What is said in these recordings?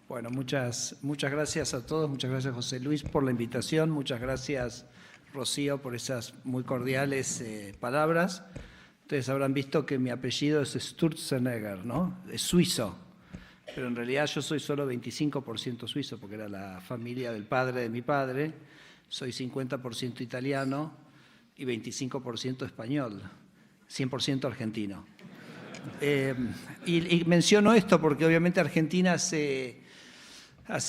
Bueno, muchas gracias a todos, muchas gracias José Luis por la invitación, muchas gracias Rocío por esas muy cordiales palabras. Ustedes habrán visto que mi apellido es Sturzenegger, ¿no? Es suizo, pero en realidad yo soy solo 25% suizo porque era la familia del padre de mi padre, soy 50% italiano y 25% español, 100% argentino. Y menciono esto porque obviamente Argentina hace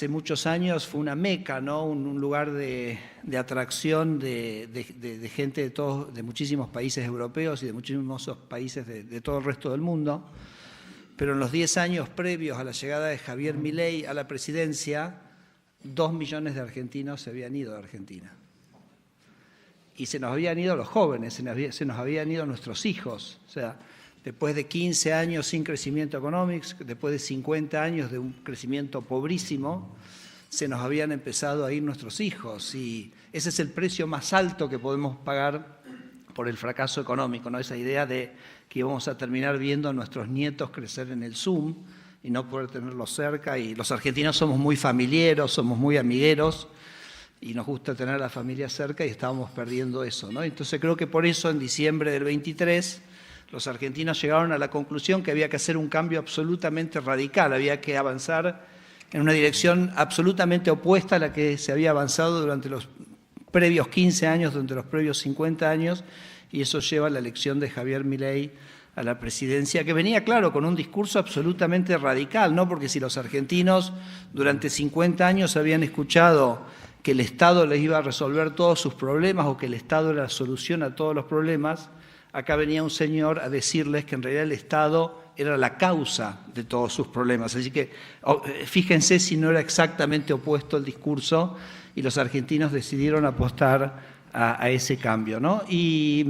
muchos años fue una meca, ¿no? Un lugar de atracción de gente de muchísimos países europeos y de muchísimos países de todo el resto del mundo. Pero en los 10 años previos a la llegada de Javier Milei a la presidencia, 2 millones de argentinos se habían ido de Argentina. Y se nos habían ido los jóvenes, se nos habían ido nuestros hijos. O sea, después de 15 años sin crecimiento económico, después de 50 años de un crecimiento pobrísimo, se nos habían empezado a ir nuestros hijos. Y ese es el precio más alto que podemos pagar por el fracaso económico, ¿no? Esa idea de que íbamos a terminar viendo a nuestros nietos crecer en el Zoom y no poder tenerlos cerca. Y los argentinos somos muy familiares, somos muy amigueros y nos gusta tener a la familia cerca y estábamos perdiendo eso, ¿no? Entonces creo que por eso en diciembre del 23 los argentinos llegaron a la conclusión que había que hacer un cambio absolutamente radical, había que avanzar en una dirección absolutamente opuesta a la que se había avanzado durante los previos 15 años, durante los previos 50 años, y eso lleva a la elección de Javier Milei a la presidencia, que venía, claro, con un discurso absolutamente radical, ¿no? Porque si los argentinos durante 50 años habían escuchado que el Estado les iba a resolver todos sus problemas o que el Estado era la solución a todos los problemas, acá venía un señor a decirles que en realidad el Estado era la causa de todos sus problemas. Así que fíjense si no era exactamente opuesto el discurso y los argentinos decidieron apostar a ese cambio, ¿no? Y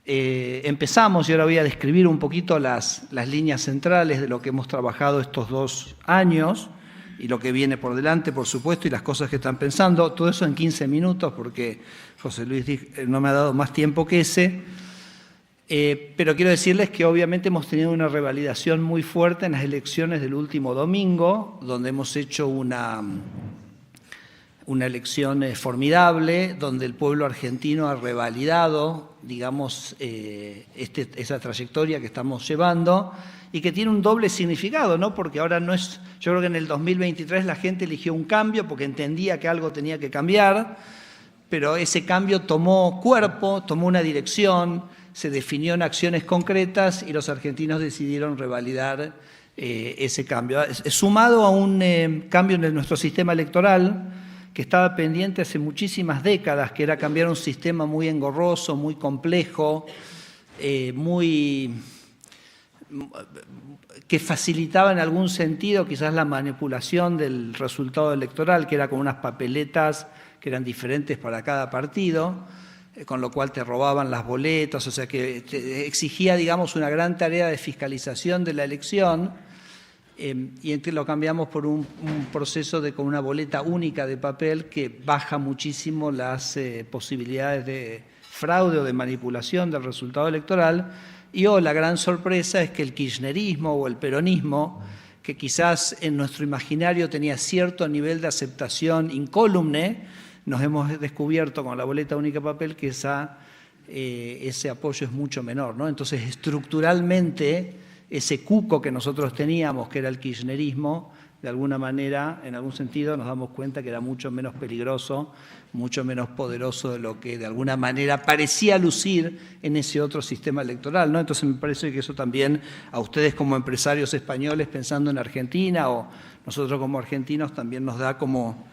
empezamos, y ahora voy a describir un poquito las líneas centrales de lo que hemos trabajado estos 2 años y lo que viene por delante, por supuesto, y las cosas que están pensando. Todo eso en 15 minutos porque José Luis no me ha dado más tiempo que ese. Pero quiero decirles que obviamente hemos tenido una revalidación muy fuerte en las elecciones del último domingo, donde hemos hecho una elección formidable, donde el pueblo argentino ha revalidado, digamos, esa trayectoria que estamos llevando y que tiene un doble significado, ¿no? Porque ahora no es, yo creo que en el 2023 la gente eligió un cambio porque entendía que algo tenía que cambiar, pero ese cambio tomó cuerpo, tomó una dirección, se definió en acciones concretas y los argentinos decidieron revalidar ese cambio. Sumado a un cambio en nuestro sistema electoral que estaba pendiente hace muchísimas décadas, que era cambiar un sistema muy engorroso, muy complejo, que facilitaba en algún sentido quizás la manipulación del resultado electoral, que era con unas papeletas que eran diferentes para cada partido, con lo cual te robaban las boletas, o sea que exigía, digamos, una gran tarea de fiscalización de la elección, y entonces lo cambiamos por un proceso con una boleta única de papel que baja muchísimo las posibilidades de fraude o de manipulación del resultado electoral. Y la gran sorpresa es que el kirchnerismo o el peronismo, que quizás en nuestro imaginario tenía cierto nivel de aceptación incólume, nos hemos descubierto con la boleta única de papel que ese apoyo es mucho menor, ¿no? Entonces, estructuralmente, ese cuco que nosotros teníamos, que era el kirchnerismo, de alguna manera, en algún sentido, nos damos cuenta que era mucho menos peligroso, mucho menos poderoso de lo que de alguna manera parecía lucir en ese otro sistema electoral, ¿no? Entonces me parece que eso también a ustedes como empresarios españoles pensando en Argentina o nosotros como argentinos también nos da como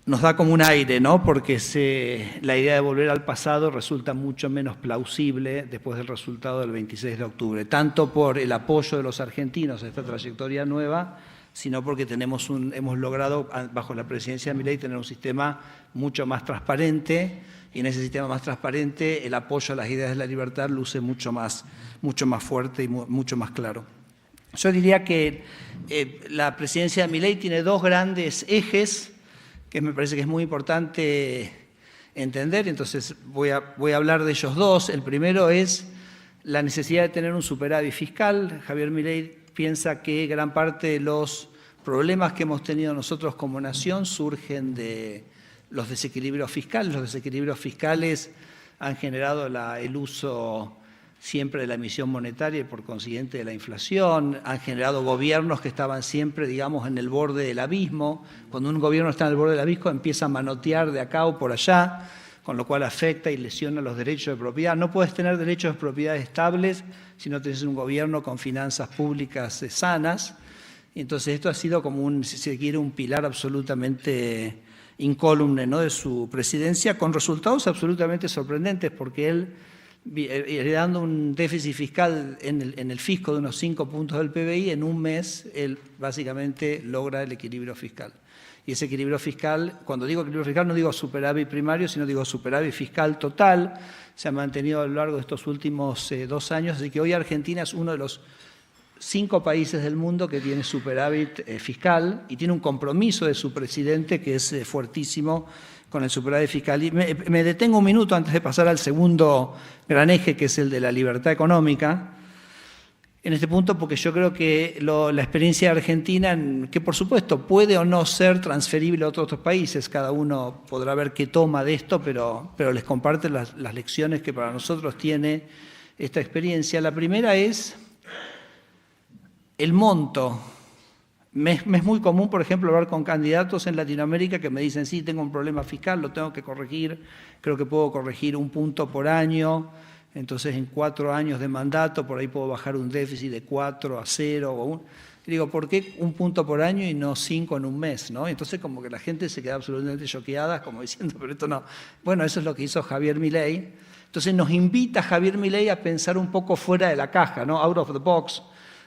un aire, ¿no? Porque la idea de volver al pasado resulta mucho menos plausible después del resultado del 26 de octubre, tanto por el apoyo de los argentinos a esta trayectoria nueva, sino porque hemos logrado, bajo la presidencia de Milei, tener un sistema mucho más transparente, y en ese sistema más transparente el apoyo a las ideas de la libertad luce mucho más fuerte y mucho más claro. Yo diría que la presidencia de Milei tiene 2 grandes ejes que me parece que es muy importante entender, entonces voy a hablar de ellos 2. El primero es la necesidad de tener un superávit fiscal. Javier Milei piensa que gran parte de los problemas que hemos tenido nosotros como nación surgen de los desequilibrios fiscales. Los desequilibrios fiscales han generado el uso siempre de la emisión monetaria y por consiguiente de la inflación, han generado gobiernos que estaban siempre, digamos, en el borde del abismo. Cuando un gobierno está en el borde del abismo empieza a manotear de acá o por allá, con lo cual afecta y lesiona los derechos de propiedad. No puedes tener derechos de propiedad estables si no tienes un gobierno con finanzas públicas sanas. Entonces esto ha sido como si se quiere, un pilar absolutamente incólume, ¿no?, de su presidencia, con resultados absolutamente sorprendentes, porque él, heredando un déficit fiscal en el fisco de unos 5 puntos del PBI, en un mes él básicamente logra el equilibrio fiscal. Y ese equilibrio fiscal, cuando digo equilibrio fiscal no digo superávit primario, sino digo superávit fiscal total, se ha mantenido a lo largo de estos últimos 2 años, así que hoy Argentina es uno de los 5 países del mundo que tiene superávit fiscal y tiene un compromiso de su presidente que es fuertísimo con el superávit fiscal. Y me detengo un minuto antes de pasar al segundo gran eje, que es el de la libertad económica, en este punto, porque yo creo que la experiencia argentina, que por supuesto puede o no ser transferible a otros países, cada uno podrá ver qué toma de esto, pero les comparto las lecciones que para nosotros tiene esta experiencia. La primera es el monto. Me es muy común, por ejemplo, hablar con candidatos en Latinoamérica que me dicen, sí, tengo un problema fiscal, lo tengo que corregir, creo que puedo corregir 1 punto por año, entonces en 4 años de mandato por ahí puedo bajar un déficit de 4 a 0. Y digo, ¿por qué 1 punto por año y no 5 en un mes, ¿no? Entonces como que la gente se queda absolutamente choqueada, como diciendo, pero esto no. Bueno, eso es lo que hizo Javier Milei. Entonces nos invita Javier Milei a pensar un poco fuera de la caja, ¿no? Out of the box,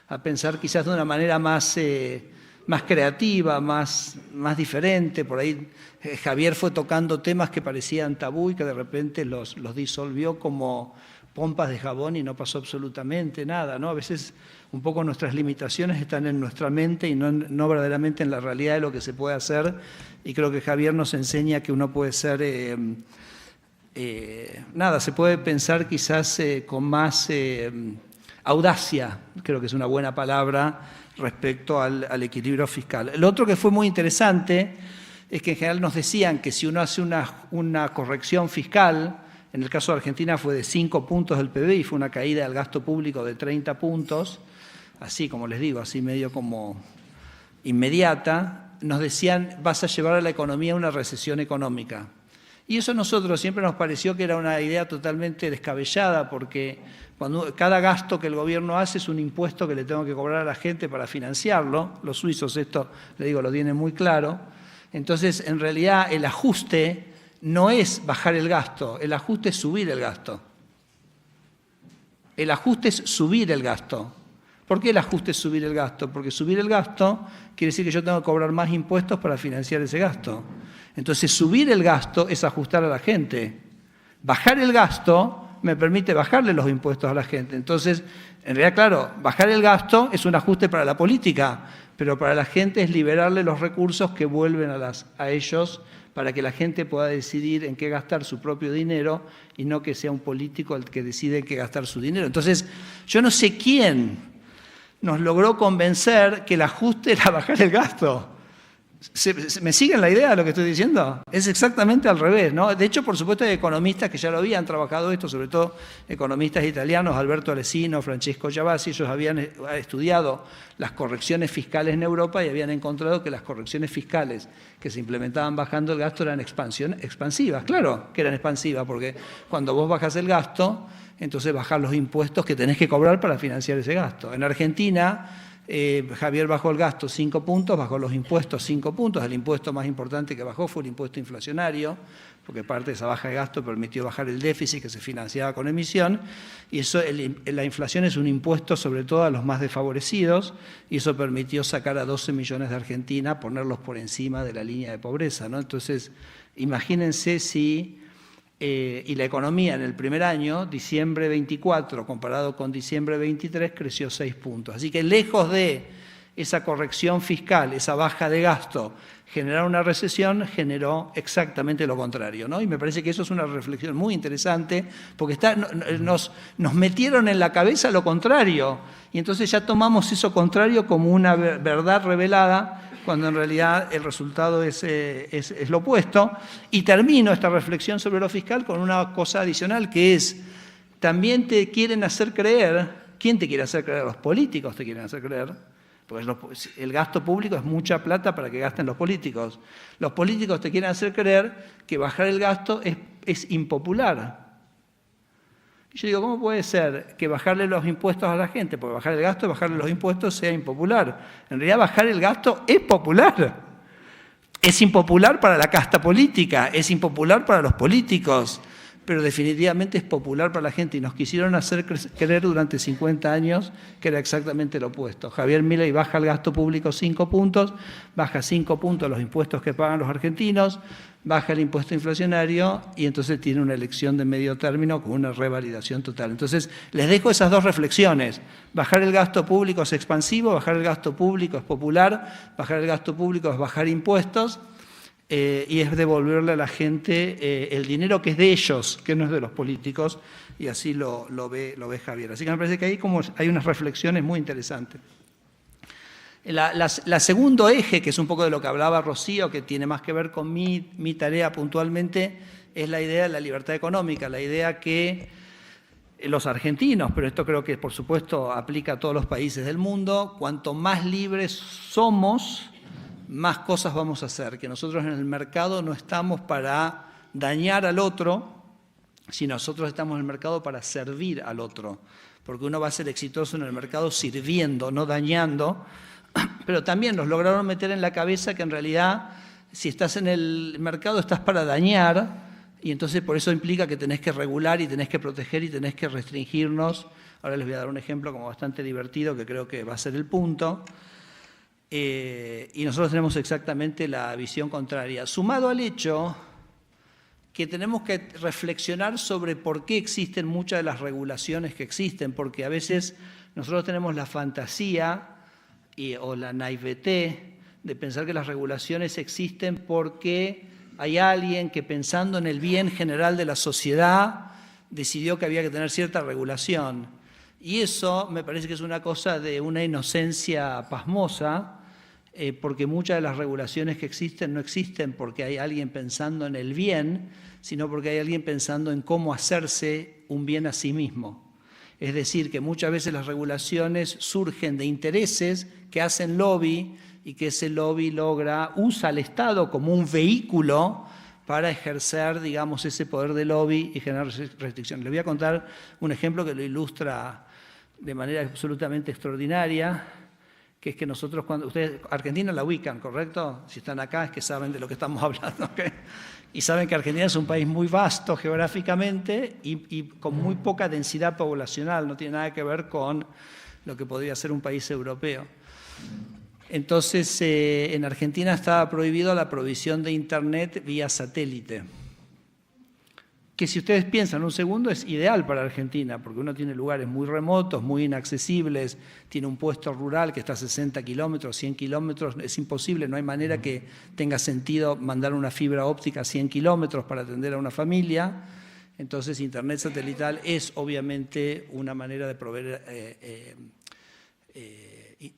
a pensar quizás de una manera más creativa, más diferente. Por ahí Javier fue tocando temas que parecían tabú y que de repente los disolvió como pompas de jabón y no pasó absolutamente nada, ¿no? A veces un poco nuestras limitaciones están en nuestra mente y no verdaderamente en la realidad de lo que se puede hacer, y creo que Javier nos enseña que uno puede ser, se puede pensar quizás con más audacia, creo que es una buena palabra, respecto al equilibrio fiscal. Lo otro que fue muy interesante es que en general nos decían que si uno hace una corrección fiscal, en el caso de Argentina fue de 5 puntos del PBI, fue una caída del gasto público de 30 puntos, así como les digo, así medio como inmediata, nos decían vas a llevar a la economía a una recesión económica. Y eso a nosotros siempre nos pareció que era una idea totalmente descabellada, porque cada gasto que el gobierno hace es un impuesto que le tengo que cobrar a la gente para financiarlo. Los suizos esto, le digo, lo tienen muy claro. Entonces, en realidad, el ajuste no es bajar el gasto, el ajuste es subir el gasto. El ajuste es subir el gasto. ¿Por qué el ajuste es subir el gasto? Porque subir el gasto quiere decir que yo tengo que cobrar más impuestos para financiar ese gasto. Entonces, subir el gasto es ajustar a la gente. Bajar el gasto me permite bajarle los impuestos a la gente. Entonces, en realidad, claro, bajar el gasto es un ajuste para la política, pero para la gente es liberarle los recursos que vuelven a ellos para que la gente pueda decidir en qué gastar su propio dinero y no que sea un político el que decide en qué gastar su dinero. Entonces, yo no sé quién nos logró convencer que el ajuste era bajar el gasto. ¿Me siguen la idea de lo que estoy diciendo? Es exactamente al revés, ¿no? De hecho, por supuesto, hay economistas que ya lo habían trabajado esto, sobre todo economistas italianos, Alberto Alesino, Francesco Giavazzi. Ellos habían estudiado las correcciones fiscales en Europa y habían encontrado que las correcciones fiscales que se implementaban bajando el gasto eran expansivas. Claro que eran expansivas, porque cuando vos bajás el gasto, entonces bajás los impuestos que tenés que cobrar para financiar ese gasto. En Argentina, Javier bajó el gasto 5 puntos, bajó los impuestos 5 puntos. El impuesto más importante que bajó fue el impuesto inflacionario, porque parte de esa baja de gasto permitió bajar el déficit que se financiaba con emisión. Y eso, la inflación es un impuesto sobre todo a los más desfavorecidos, y eso permitió sacar a 12 millones de Argentina, ponerlos por encima de la línea de pobreza, ¿no? Entonces, imagínense si... y la economía en el primer año, diciembre 24, comparado con diciembre 23, creció 6 puntos. Así que lejos de esa corrección fiscal, esa baja de gasto, generar una recesión, generó exactamente lo contrario, ¿no? Y me parece que eso es una reflexión muy interesante, porque nos metieron en la cabeza lo contrario, y entonces ya tomamos eso contrario como una verdad revelada, cuando en realidad el resultado es lo opuesto. Y termino esta reflexión sobre lo fiscal con una cosa adicional, que es, también te quieren hacer creer, ¿quién te quiere hacer creer? Los políticos te quieren hacer creer, porque el gasto público es mucha plata para que gasten los políticos. Los políticos te quieren hacer creer que bajar el gasto es impopular. Y yo digo, ¿cómo puede ser que bajarle los impuestos a la gente, porque bajar el gasto, bajarle los impuestos sea impopular? En realidad bajar el gasto es popular. Es impopular para la casta política, es impopular para los políticos, pero definitivamente es popular para la gente, y nos quisieron hacer creer durante 50 años que era exactamente lo opuesto. Javier Milei baja el gasto público 5 puntos, baja 5 puntos los impuestos que pagan los argentinos, baja el impuesto inflacionario, y entonces tiene una elección de medio término con una revalidación total. Entonces, les dejo esas dos reflexiones. Bajar el gasto público es expansivo, bajar el gasto público es popular, bajar el gasto público es bajar impuestos, y es devolverle a la gente el dinero que es de ellos, que no es de los políticos, y así lo ve Javier. Así que me parece que ahí hay unas reflexiones muy interesantes. La segundo eje, que es un poco de lo que hablaba Rocío, que tiene más que ver con mi tarea puntualmente, es la idea de la libertad económica, la idea que los argentinos, pero esto creo que por supuesto aplica a todos los países del mundo, cuanto más libres somos, más cosas vamos a hacer, que nosotros en el mercado no estamos para dañar al otro, sino nosotros estamos en el mercado para servir al otro, porque uno va a ser exitoso en el mercado sirviendo, no dañando, pero también nos lograron meter en la cabeza que en realidad si estás en el mercado estás para dañar, y entonces por eso implica que tenés que regular y tenés que proteger y tenés que restringirnos. Ahora les voy a dar un ejemplo como bastante divertido que creo que va a ser el punto. Y nosotros tenemos exactamente la visión contraria, sumado al hecho que tenemos que reflexionar sobre por qué existen muchas de las regulaciones que existen, porque a veces nosotros tenemos la fantasía o la naivete de pensar que las regulaciones existen porque hay alguien que, pensando en el bien general de la sociedad, decidió que había que tener cierta regulación. Y eso me parece que es una cosa de una inocencia pasmosa, porque muchas de las regulaciones que existen no existen porque hay alguien pensando en el bien, sino porque hay alguien pensando en cómo hacerse un bien a sí mismo. Es decir, que muchas veces las regulaciones surgen de intereses que hacen lobby, y que ese lobby usa al Estado como un vehículo para ejercer, digamos, ese poder de lobby y generar restricciones. Les voy a contar un ejemplo que lo ilustra de manera absolutamente extraordinaria, que es que nosotros, cuando ustedes, Argentina la ubican, ¿correcto? Si están acá es que saben de lo que estamos hablando, ¿okay? Y saben que Argentina es un país muy vasto geográficamente y con muy poca densidad poblacional, no tiene nada que ver con lo que podría ser un país europeo. Entonces, en Argentina estaba prohibido la provisión de Internet vía satélite, que si ustedes piensan un segundo es ideal para Argentina, porque uno tiene lugares muy remotos, muy inaccesibles, tiene un puesto rural que está a 60 kilómetros, 100 kilómetros, es imposible, no hay manera que tenga sentido mandar una fibra óptica a 100 kilómetros para atender a una familia. Entonces, Internet satelital es obviamente una manera de proveer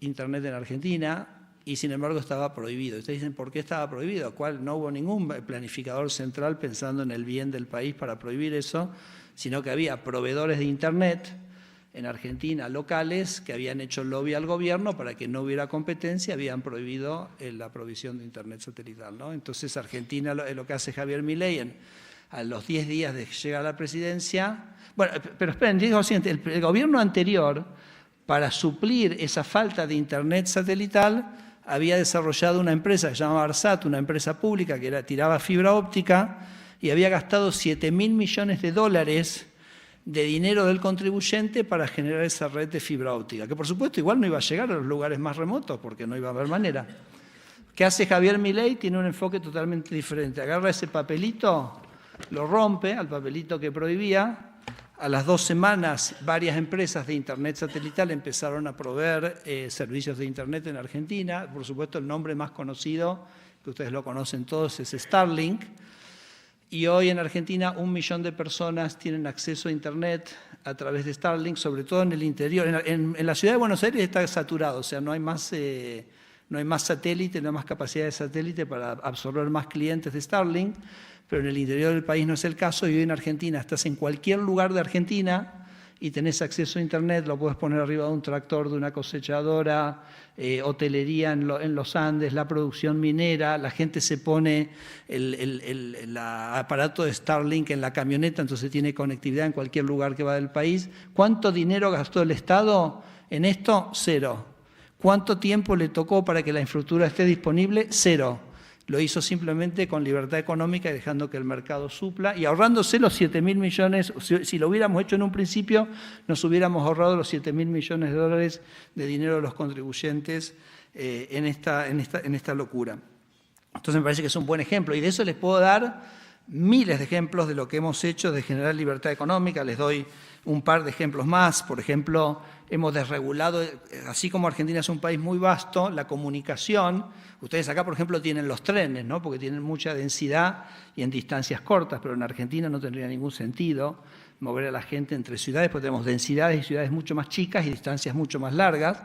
Internet en Argentina, y sin embargo estaba prohibido. Ustedes dicen, ¿por qué estaba prohibido? ¿Cuál? No hubo ningún planificador central pensando en el bien del país para prohibir eso, sino que había proveedores de Internet en Argentina locales que habían hecho lobby al gobierno para que no hubiera competencia, habían prohibido la provisión de Internet satelital, ¿no? Entonces Argentina, lo que hace Javier Milei a los 10 días de llegar a la presidencia. Bueno, pero esperen, digo lo siguiente, el gobierno anterior, para suplir esa falta de Internet satelital, había desarrollado una empresa que se llamaba ARSAT, una empresa pública que tiraba fibra óptica, y había gastado $7.000 millones de dinero del contribuyente para generar esa red de fibra óptica, que por supuesto igual no iba a llegar a los lugares más remotos porque no iba a haber manera. ¿Qué hace Javier Milei? Tiene un enfoque totalmente diferente. Agarra ese papelito, lo rompe, al papelito que prohibía, A las 2 semanas, varias empresas de Internet satelital empezaron a proveer servicios de Internet en Argentina. Por supuesto, el nombre más conocido, que ustedes lo conocen todos, es Starlink. Y hoy en Argentina 1 millón de personas tienen acceso a Internet a través de Starlink, sobre todo en el interior. En la ciudad de Buenos Aires está saturado, o sea, no hay más satélite, no hay más capacidad de satélite para absorber más clientes de Starlink, pero en el interior del país no es el caso. Y hoy en Argentina estás en cualquier lugar de Argentina y tenés acceso a Internet, lo puedes poner arriba de un tractor, de una cosechadora, hotelería en los Andes, la producción minera, la gente se pone el aparato de Starlink en la camioneta, entonces tiene conectividad en cualquier lugar que va del país. ¿Cuánto dinero gastó el Estado en esto? 0. ¿Cuánto tiempo le tocó para que la infraestructura esté disponible? 0. Lo hizo simplemente con libertad económica y dejando que el mercado supla y ahorrándose los 7.000 millones. Si lo hubiéramos hecho en un principio, nos hubiéramos ahorrado los 7.000 millones de dólares de dinero de los contribuyentes en esta locura. Entonces me parece que es un buen ejemplo y de eso les puedo dar miles de ejemplos de lo que hemos hecho de generar libertad económica. Les doy un par de ejemplos más. Por ejemplo, hemos desregulado, así como Argentina es un país muy vasto, la comunicación. Ustedes acá, por ejemplo, tienen los trenes, ¿no? Porque tienen mucha densidad y en distancias cortas, pero en Argentina no tendría ningún sentido mover a la gente entre ciudades, porque tenemos densidades y ciudades mucho más chicas y distancias mucho más largas.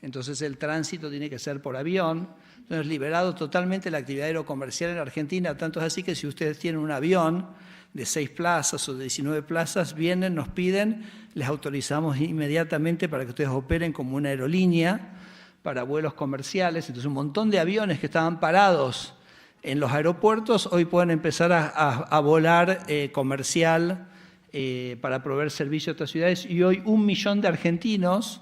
Entonces el tránsito tiene que ser por avión. Entonces liberado totalmente la actividad aerocomercial en Argentina, tanto es así que si ustedes tienen un avión de 6 plazas o de 19 plazas, vienen, nos piden, les autorizamos inmediatamente para que ustedes operen como una aerolínea para vuelos comerciales. Entonces un montón de aviones que estaban parados en los aeropuertos hoy pueden empezar a volar comercial para proveer servicio a otras ciudades y hoy 1 millón de argentinos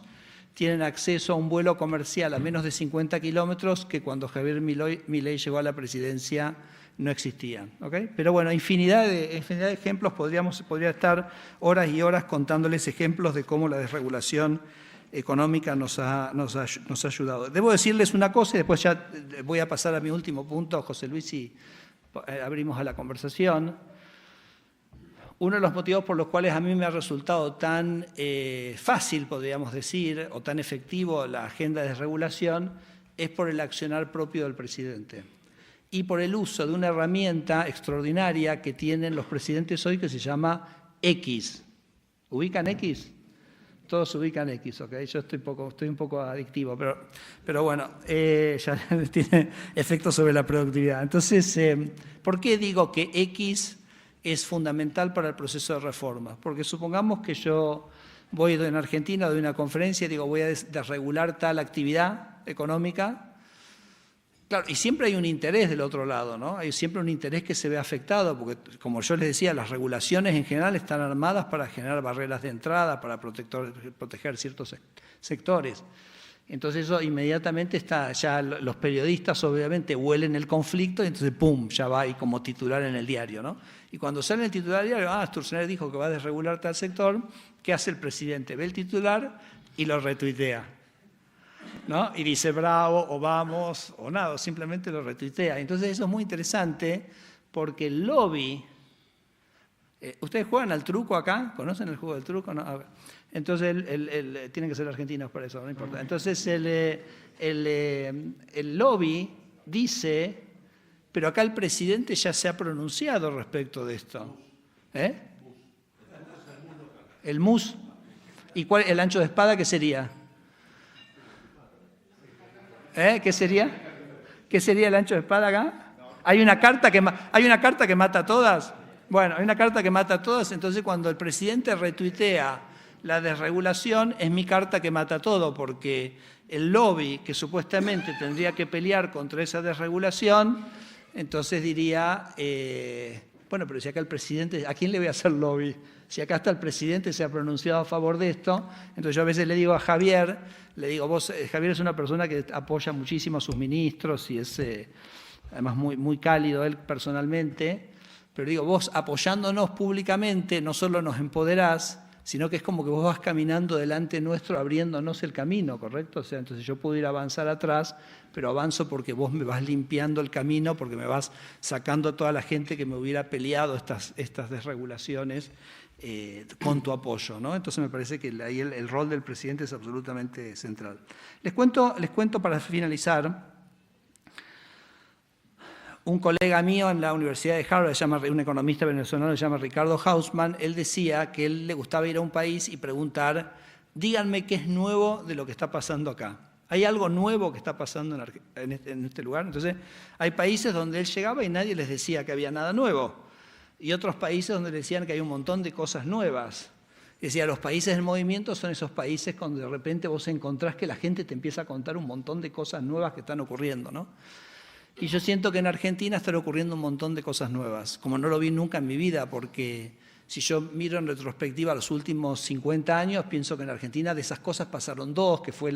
tienen acceso a un vuelo comercial a menos de 50 kilómetros que cuando Javier Milei llegó a la presidencia no existían. ¿Okay? Pero bueno, infinidad de ejemplos, podría estar horas y horas contándoles ejemplos de cómo la desregulación económica nos ha ayudado. Debo decirles una cosa y después ya voy a pasar a mi último punto, José Luis, y abrimos a la conversación. Uno de los motivos por los cuales a mí me ha resultado tan fácil, podríamos decir, o tan efectivo la agenda de desregulación, es por el accionar propio del presidente y por el uso de una herramienta extraordinaria que tienen los presidentes hoy que se llama X. ¿Ubican X? Todos ubican X, ¿ok? Yo estoy un poco adictivo, pero bueno, ya tiene efectos sobre la productividad. Entonces, ¿por qué digo que X es fundamental para el proceso de reforma? Porque supongamos que yo voy en Argentina, doy una conferencia y digo voy a desregular tal actividad económica. Claro, y siempre hay un interés del otro lado, ¿no? Hay siempre un interés que se ve afectado, porque como yo les decía, las regulaciones en general están armadas para generar barreras de entrada, para proteger ciertos sectores. Entonces eso inmediatamente está, ya los periodistas obviamente huelen el conflicto y entonces ¡pum!, ya va ahí como titular en el diario, ¿no? Y cuando sale el titular del diario, Sturzenegger dijo que va a desregular tal sector, ¿qué hace el presidente? Ve el titular y lo retuitea, ¿no? Y dice bravo, o vamos, o nada, o simplemente lo retuitea. Entonces eso es muy interesante porque el lobby... ¿Ustedes juegan al truco acá? ¿Conocen el juego del truco? No, a ver. Entonces, tienen que ser argentinos por eso, no importa. Entonces, el lobby dice, pero acá el presidente ya se ha pronunciado respecto de esto. El MUS. ¿Y cuál el ancho de espada qué sería? ¿Qué sería? ¿Qué sería el ancho de espada acá? ¿Hay una carta que mata a todas? Bueno, hay una carta que mata a todas, entonces cuando el presidente retuitea la desregulación, es mi carta que mata todo, porque el lobby que supuestamente tendría que pelear contra esa desregulación, entonces diría, bueno, pero si acá el presidente, ¿a quién le voy a hacer lobby? Si acá está el presidente, se ha pronunciado a favor de esto, entonces yo a veces le digo a Javier, Javier es una persona que apoya muchísimo a sus ministros y es además muy cálido él personalmente, pero digo, vos apoyándonos públicamente no solo nos empoderás, sino que es como que vos vas caminando delante nuestro abriéndonos el camino, ¿correcto? O sea, entonces yo puedo ir a avanzar atrás, pero avanzo porque vos me vas limpiando el camino, porque me vas sacando a toda la gente que me hubiera peleado estas desregulaciones con tu apoyo, ¿no? Entonces me parece que ahí el rol del presidente es absolutamente central. Les cuento para finalizar, un colega mío en la Universidad de Harvard, un economista venezolano, se llama Ricardo Hausman, él decía que él le gustaba ir a un país y preguntar, díganme qué es nuevo de lo que está pasando acá. ¿Hay algo nuevo que está pasando en este lugar? Entonces, hay países donde él llegaba y nadie les decía que había nada nuevo. Y otros países donde le decían que hay un montón de cosas nuevas. Decía, los países del movimiento son esos países donde de repente vos encontrás que la gente te empieza a contar un montón de cosas nuevas que están ocurriendo, ¿no? Y yo siento que en Argentina están ocurriendo un montón de cosas nuevas, como no lo vi nunca en mi vida, porque si yo miro en retrospectiva los últimos 50 años, pienso que en Argentina de esas cosas pasaron dos, que fue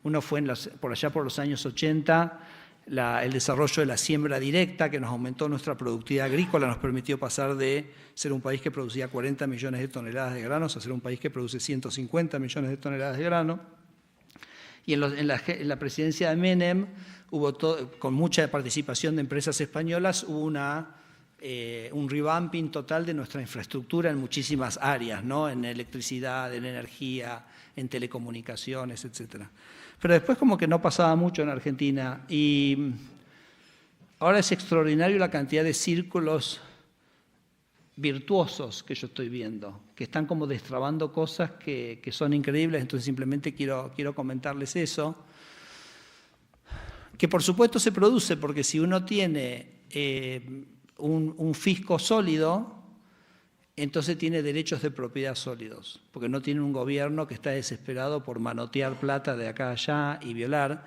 uno fue por allá por los años 80, el desarrollo de la siembra directa, que nos aumentó nuestra productividad agrícola, nos permitió pasar de ser un país que producía 40 millones de toneladas de granos a ser un país que produce 150 millones de toneladas de grano. Y en la presidencia de Menem, con mucha participación de empresas españolas, hubo un revamping total de nuestra infraestructura en muchísimas áreas, ¿no? En electricidad, en energía, en telecomunicaciones, etc. Pero después como que no pasaba mucho en Argentina y ahora es extraordinario la cantidad de círculos virtuosos que yo estoy viendo, que están como destrabando cosas que son increíbles, entonces simplemente quiero comentarles eso. Que por supuesto se produce, porque si uno tiene un fisco sólido, entonces tiene derechos de propiedad sólidos, porque no tiene un gobierno que está desesperado por manotear plata de acá a allá y violar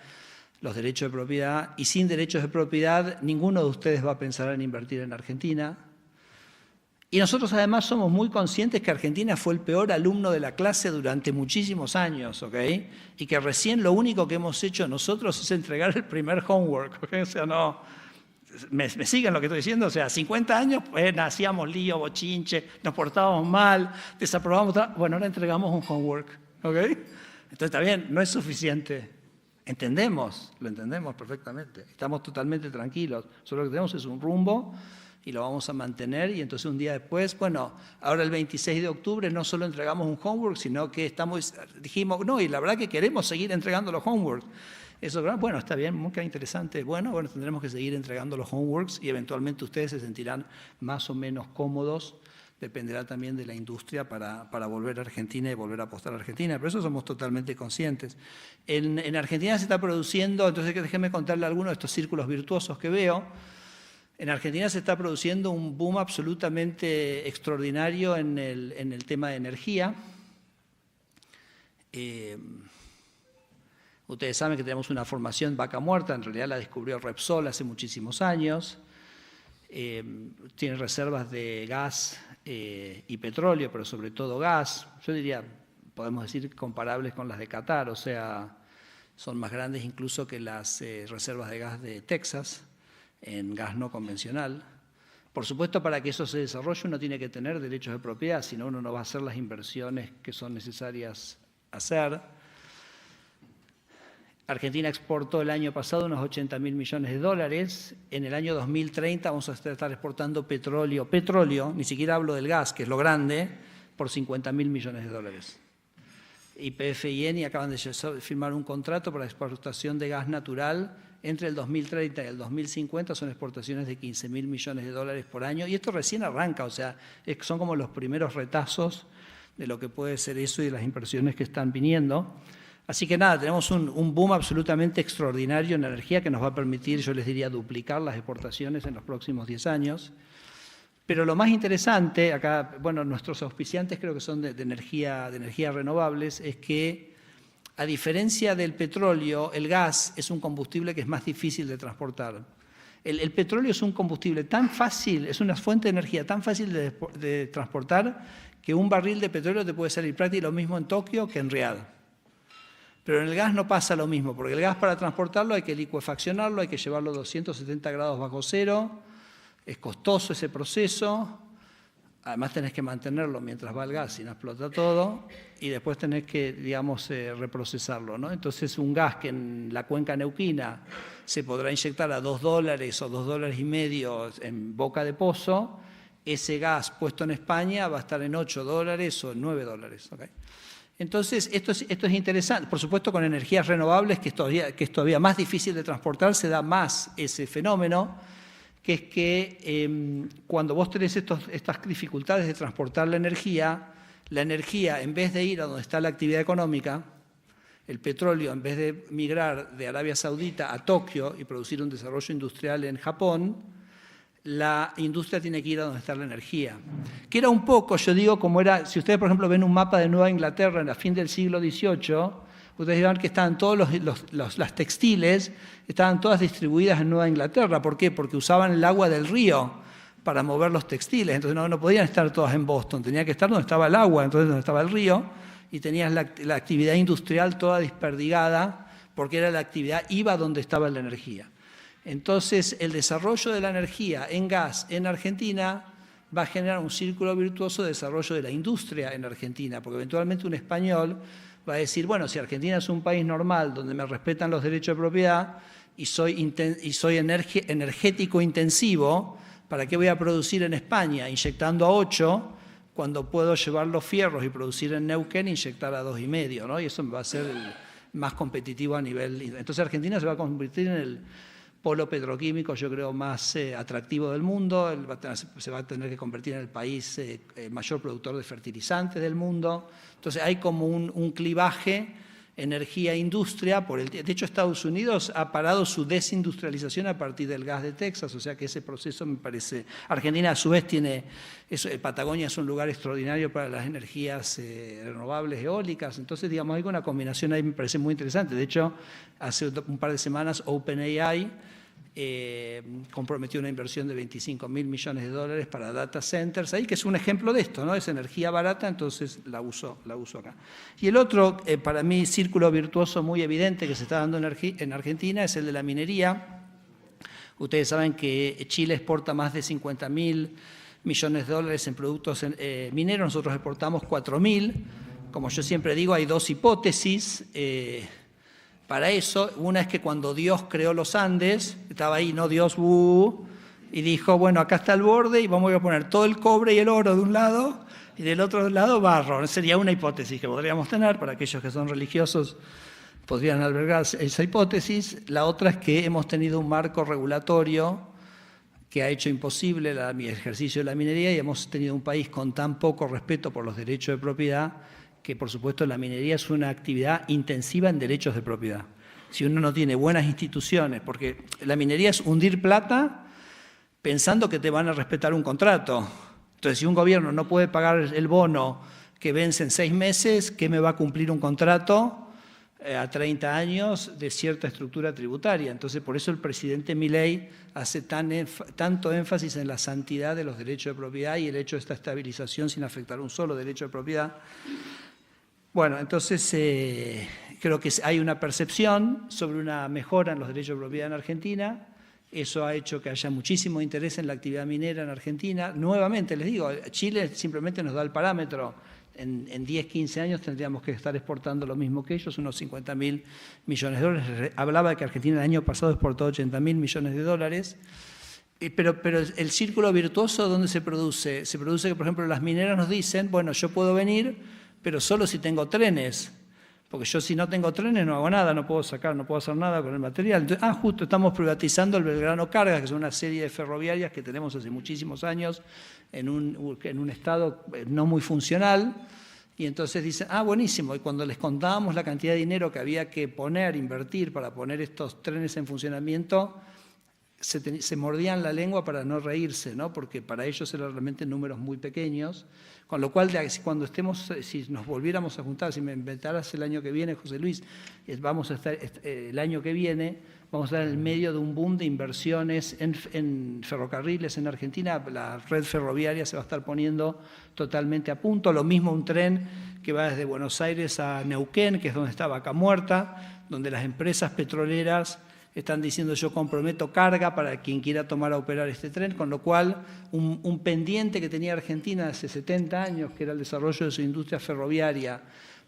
los derechos de propiedad, y sin derechos de propiedad ninguno de ustedes va a pensar en invertir en Argentina. Y nosotros además somos muy conscientes que Argentina fue el peor alumno de la clase durante muchísimos años, ¿ok? Y que recién lo único que hemos hecho nosotros es entregar el primer homework, ¿ok? O sea, no, ¿me siguen lo que estoy diciendo? O sea, 50 años, pues hacíamos lío, bochinche, nos portábamos mal, desaprobamos, bueno, ahora entregamos un homework, ¿ok? Entonces está bien, no es suficiente. Lo entendemos perfectamente, estamos totalmente tranquilos, solo lo que tenemos es un rumbo y lo vamos a mantener, y entonces un día después, bueno, ahora el 26 de octubre no solo entregamos un homework, sino que dijimos, no, y la verdad que queremos seguir entregando los homeworks. Eso, bueno, está bien, muy interesante. Bueno, tendremos que seguir entregando los homeworks y eventualmente ustedes se sentirán más o menos cómodos, dependerá también de la industria para volver a Argentina y volver a apostar a Argentina, pero eso somos totalmente conscientes. En Argentina se está produciendo, entonces déjenme contarle algunos de estos círculos virtuosos que veo. En Argentina se está produciendo un boom absolutamente extraordinario en el tema de energía. Ustedes saben que tenemos una formación Vaca Muerta, en realidad la descubrió Repsol hace muchísimos años. Tiene reservas de gas y petróleo, pero sobre todo gas. Yo diría, podemos decir, comparables con las de Qatar, o sea, son más grandes incluso que las reservas de gas de Texas, en gas no convencional. Por supuesto, para que eso se desarrolle uno tiene que tener derechos de propiedad, si no uno no va a hacer las inversiones que son necesarias hacer. Argentina exportó el año pasado unos 80.000 millones de dólares. En el año 2030 vamos a estar exportando petróleo, ni siquiera hablo del gas, que es lo grande, por 50.000 millones de dólares. YPF y Eni acaban de firmar un contrato para la exportación de gas natural. Entre el 2030 y el 2050 son exportaciones de 15.000 millones de dólares por año. Y esto recién arranca, o sea, son como los primeros retazos de lo que puede ser eso y de las inversiones que están viniendo. Así que nada, tenemos un boom absolutamente extraordinario en energía que nos va a permitir, yo les diría, duplicar las exportaciones en los próximos 10 años. Pero lo más interesante, acá, bueno, nuestros auspiciantes creo que son de energía renovables, es que a diferencia del petróleo, el gas es un combustible que es más difícil de transportar. El petróleo es un combustible tan fácil, es una fuente de energía tan fácil de transportar que un barril de petróleo te puede salir prácticamente lo mismo en Tokio que en Riad. Pero en el gas no pasa lo mismo, porque el gas para transportarlo hay que licuefaccionarlo, hay que llevarlo a 270 grados bajo cero, es costoso ese proceso, además tenés que mantenerlo mientras va el gas y no explota todo, y después tenés que, digamos, reprocesarlo, ¿no? Entonces un gas que en la cuenca neuquina se podrá inyectar a $2 o $2,50 en boca de pozo, ese gas puesto en España va a estar en $8 o en $9. ¿Okay? Entonces, esto es interesante. Por supuesto, con energías renovables, que es todavía más difícil de transportar, se da más ese fenómeno, que es que cuando vos tenés estas dificultades de transportar la energía, en vez de ir a donde está la actividad económica, el petróleo, en vez de migrar de Arabia Saudita a Tokio y producir un desarrollo industrial en Japón, la industria tiene que ir a donde está la energía. Que era un poco, yo digo, como era, si ustedes, por ejemplo, ven un mapa de Nueva Inglaterra en la fin del siglo XVIII, ustedes verán que estaban todos las textiles, estaban todas distribuidas en Nueva Inglaterra. ¿Por qué? Porque usaban el agua del río para mover los textiles. Entonces no podían estar todas en Boston, tenía que estar donde estaba el agua, entonces donde estaba el río, y tenías la actividad industrial toda desperdigada, porque era la actividad, iba donde estaba la energía. Entonces, el desarrollo de la energía en gas en Argentina va a generar un círculo virtuoso de desarrollo de la industria en Argentina, porque eventualmente un español va a decir, bueno, si Argentina es un país normal donde me respetan los derechos de propiedad y soy energético intensivo, ¿para qué voy a producir en España inyectando a 8 cuando puedo llevar los fierros y producir en Neuquén e inyectar a 2,5? ¿No? Y eso va a ser el más competitivo a nivel. Entonces Argentina se va a convertir en el polo petroquímico, yo creo, más atractivo del mundo. Se va a tener que convertir en el país mayor productor de fertilizantes del mundo. Entonces hay como un clivaje energía-industria. De hecho, Estados Unidos ha parado su desindustrialización a partir del gas de Texas, o sea que ese proceso me parece. Argentina, a su vez, Patagonia es un lugar extraordinario para las energías renovables eólicas. Entonces, digamos, hay una combinación ahí, me parece muy interesante. De hecho, hace un par de semanas, OpenAI comprometió una inversión de $25.000 millones para data centers, ahí que es un ejemplo de esto, ¿no? Es energía barata, entonces la uso acá. Y el otro, para mí, círculo virtuoso muy evidente que se está dando en Argentina es el de la minería. Ustedes saben que Chile exporta más de $50.000 millones en productos mineros, nosotros exportamos 4.000. Como yo siempre digo, hay dos hipótesis para eso. Una es que cuando Dios creó los Andes, estaba ahí, no Dios, y dijo, bueno, acá está el borde y vamos a poner todo el cobre y el oro de un lado y del otro lado barro. Sería una hipótesis que podríamos tener, para aquellos que son religiosos podrían albergar esa hipótesis. La otra es que hemos tenido un marco regulatorio que ha hecho imposible el ejercicio de la minería y hemos tenido un país con tan poco respeto por los derechos de propiedad que, por supuesto, la minería es una actividad intensiva en derechos de propiedad. Si uno no tiene buenas instituciones, porque la minería es hundir plata pensando que te van a respetar un contrato. Entonces, si un gobierno no puede pagar el bono que vence en 6 meses, ¿qué me va a cumplir un contrato a 30 años de cierta estructura tributaria? Entonces, por eso el presidente Milei hace tanto énfasis en la santidad de los derechos de propiedad y el hecho de esta estabilización sin afectar un solo derecho de propiedad. Bueno, entonces creo que hay una percepción sobre una mejora en los derechos de propiedad en Argentina. Eso ha hecho que haya muchísimo interés en la actividad minera en Argentina. Nuevamente, les digo, Chile simplemente nos da el parámetro. En 10, 15 años tendríamos que estar exportando lo mismo que ellos, unos $50.000 millones. Hablaba de que Argentina el año pasado exportó $80.000 millones. Pero el círculo virtuoso, ¿dónde se produce? Se produce que, por ejemplo, las mineras nos dicen, bueno, yo puedo venir, pero solo si tengo trenes, porque yo si no tengo trenes no hago nada, no puedo hacer nada con el material. Entonces, justo estamos privatizando el Belgrano Cargas, que es una serie de ferroviarias que tenemos hace muchísimos años en un estado no muy funcional, y entonces dicen, buenísimo, y cuando les contábamos la cantidad de dinero que había que invertir para poner estos trenes en funcionamiento, se mordían la lengua para no reírse, ¿no? Porque para ellos eran realmente números muy pequeños, con lo cual si nos volviéramos a juntar, si me inventaras el año que viene, José Luis, vamos a estar el año que viene, vamos a estar en el medio de un boom de inversiones en ferrocarriles en Argentina. La red ferroviaria se va a estar poniendo totalmente a punto, lo mismo un tren que va desde Buenos Aires a Neuquén, que es donde está Vaca Muerta, donde las empresas petroleras están diciendo yo comprometo carga para quien quiera tomar a operar este tren, con lo cual un pendiente que tenía Argentina hace 70 años, que era el desarrollo de su industria ferroviaria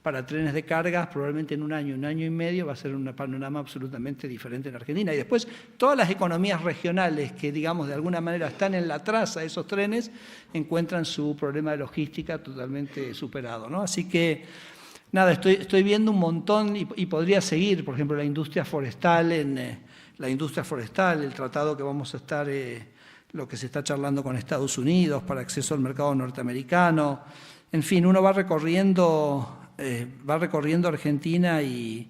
para trenes de cargas, probablemente en un año y medio, va a ser un panorama absolutamente diferente en Argentina. Y después, todas las economías regionales que, digamos, de alguna manera están en la traza de esos trenes, encuentran su problema de logística totalmente superado, ¿no? Así que, nada, estoy viendo un montón y podría seguir, por ejemplo, la industria forestal, el tratado que vamos a estar, lo que se está charlando con Estados Unidos para acceso al mercado norteamericano. En fin, uno va recorriendo Argentina y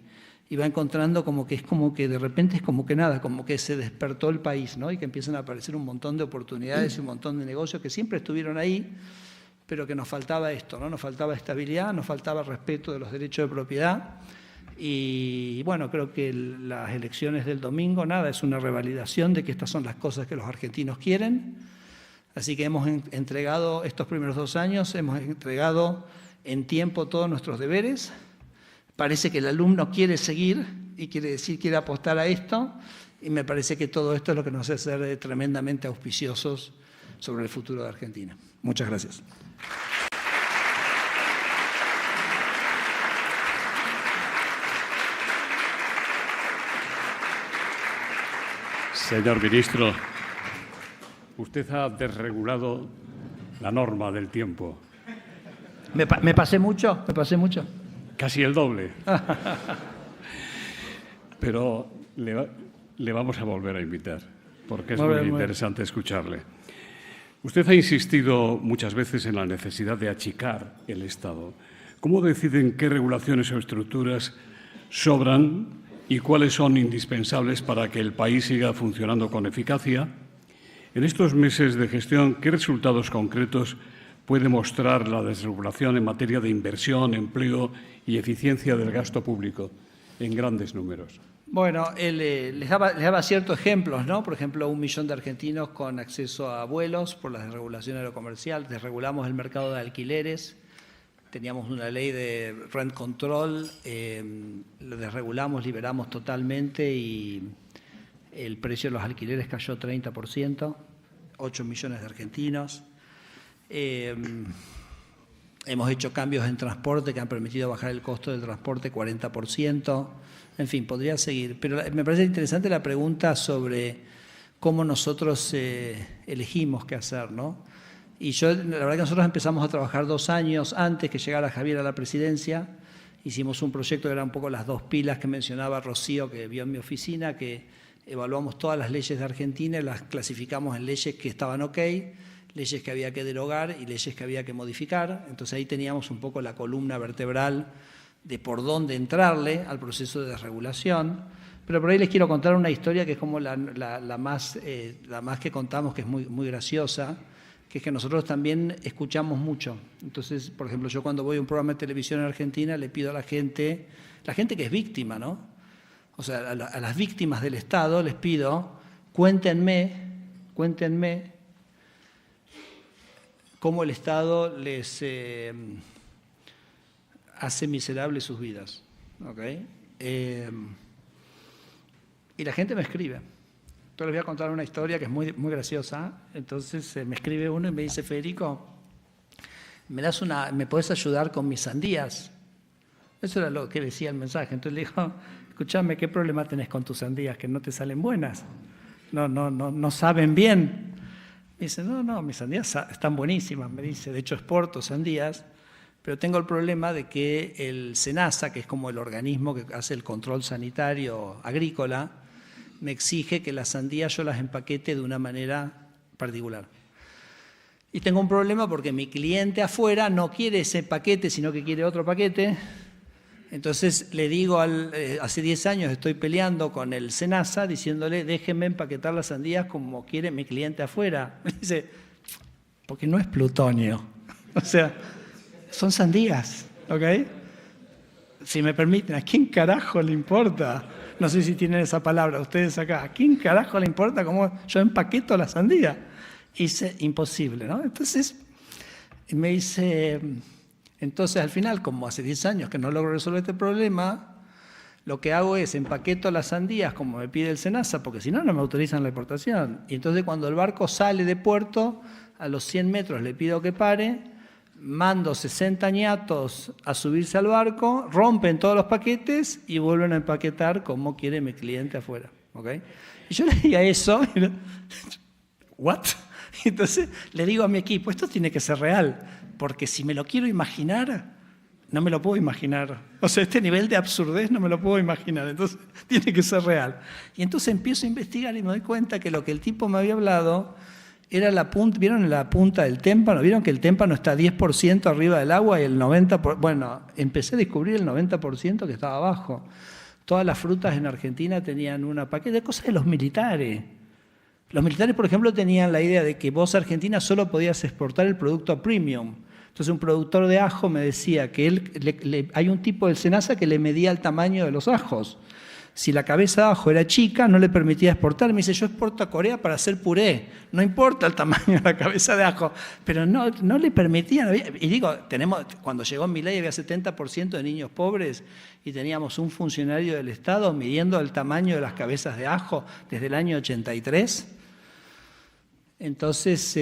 va encontrando como que de repente es como que nada, como que se despertó el país, ¿no? Y que empiezan a aparecer un montón de oportunidades y un montón de negocios que siempre estuvieron ahí, pero que nos faltaba esto, ¿no? Nos faltaba estabilidad, nos faltaba respeto de los derechos de propiedad. Y bueno, creo que las elecciones del domingo, nada, es una revalidación de que estas son las cosas que los argentinos quieren. Así que hemos entregado estos primeros 2 años, hemos entregado en tiempo todos nuestros deberes. Parece que el alumno quiere seguir y quiere apostar a esto. Y me parece que todo esto es lo que nos hace ser tremendamente auspiciosos sobre el futuro de Argentina. Muchas gracias. Señor ministro, usted ha desregulado la norma del tiempo. ¿Me pasé mucho? Casi el doble. Pero le vamos a volver a invitar, porque es muy interesante escucharle. Usted ha insistido muchas veces en la necesidad de achicar el Estado. ¿Cómo deciden qué regulaciones o estructuras sobran y cuáles son indispensables para que el país siga funcionando con eficacia? En estos meses de gestión, ¿qué resultados concretos puede mostrar la desregulación en materia de inversión, empleo y eficiencia del gasto público en grandes números? Bueno, les daba ciertos ejemplos, ¿no? Por ejemplo, 1 millón de argentinos con acceso a vuelos por la desregulación aerocomercial, desregulamos el mercado de alquileres. Teníamos una ley de rent control, lo desregulamos, liberamos totalmente y el precio de los alquileres cayó 30%, 8 millones de argentinos. Hemos hecho cambios en transporte que han permitido bajar el costo del transporte 40%. En fin, podría seguir. Pero me parece interesante la pregunta sobre cómo nosotros elegimos qué hacer, ¿no? Y la verdad que nosotros empezamos a trabajar 2 años antes que llegara Javier a la presidencia. Hicimos un proyecto que era un poco las 2 pilas que mencionaba Rocío, que vio en mi oficina, que evaluamos todas las leyes de Argentina y las clasificamos en leyes que estaban ok, leyes que había que derogar y leyes que había que modificar. Entonces ahí teníamos un poco la columna vertebral de por dónde entrarle al proceso de desregulación. Pero por ahí les quiero contar una historia que es como la más que contamos, que es muy graciosa, que es que nosotros también escuchamos mucho. Entonces, por ejemplo, yo cuando voy a un programa de televisión en Argentina le pido a la gente que es víctima, ¿no? O sea, a las víctimas del Estado les pido, cuéntenme cómo el Estado les hace miserables sus vidas, ¿ok? Y la gente me escribe. Entonces les voy a contar una historia que es muy graciosa. Entonces me escribe uno y me dice, Federico, ¿me podés ayudar con mis sandías? Eso era lo que decía el mensaje. Entonces le digo, escúchame, ¿qué problema tenés con tus sandías? Que no te salen buenas. No saben bien. Me dice, no, mis sandías están buenísimas. Me dice, de hecho exporto sandías, pero tengo el problema de que el SENASA, que es como el organismo que hace el control sanitario agrícola, me exige que las sandías yo las empaquete de una manera particular. Y tengo un problema porque mi cliente afuera no quiere ese paquete, sino que quiere otro paquete. Entonces le digo, hace 10 años estoy peleando con el SENASA diciéndole, déjenme empaquetar las sandías como quiere mi cliente afuera. Me dice, porque no es plutonio. O sea, son sandías, ¿ok? Si me permiten, ¿a quién carajo le importa? No sé si tienen esa palabra ustedes acá. ¿A quién carajo le importa cómo yo empaqueto la sandía? Hice imposible, ¿no? Entonces, me dice, entonces al final, como hace 10 años que no logro resolver este problema, lo que hago es empaqueto las sandías como me pide el SENASA, porque si no, no me autorizan la exportación. Y entonces cuando el barco sale de puerto, a los 100 metros le pido que pare, mando 60 ñatos a subirse al barco, rompen todos los paquetes y vuelven a empaquetar como quiere mi cliente afuera. ¿Okay? Y yo le digo eso, ¿what? Entonces le digo a mi equipo, esto tiene que ser real, porque si me lo quiero imaginar, no me lo puedo imaginar. O sea, este nivel de absurdez no me lo puedo imaginar, entonces tiene que ser real. Y entonces empiezo a investigar y me doy cuenta que lo que el tipo me había hablado era la punta, ¿vieron la punta del témpano? ¿Vieron que el témpano está 10% arriba del agua y el 90%? Bueno, empecé a descubrir el 90% que estaba abajo. Todas las frutas en Argentina tenían una paquete de cosas de los militares. Los militares, por ejemplo, tenían la idea de que vos, Argentina, solo podías exportar el producto premium. Entonces, un productor de ajo me decía que hay un tipo del SENASA que le medía el tamaño de los ajos. Si la cabeza de ajo era chica, no le permitía exportar. Me dice, yo exporto a Corea para hacer puré. No importa el tamaño de la cabeza de ajo. Pero no le permitían. Y digo, cuando llegó Milei había 70% de niños pobres y teníamos un funcionario del Estado midiendo el tamaño de las cabezas de ajo desde el año 83. Entonces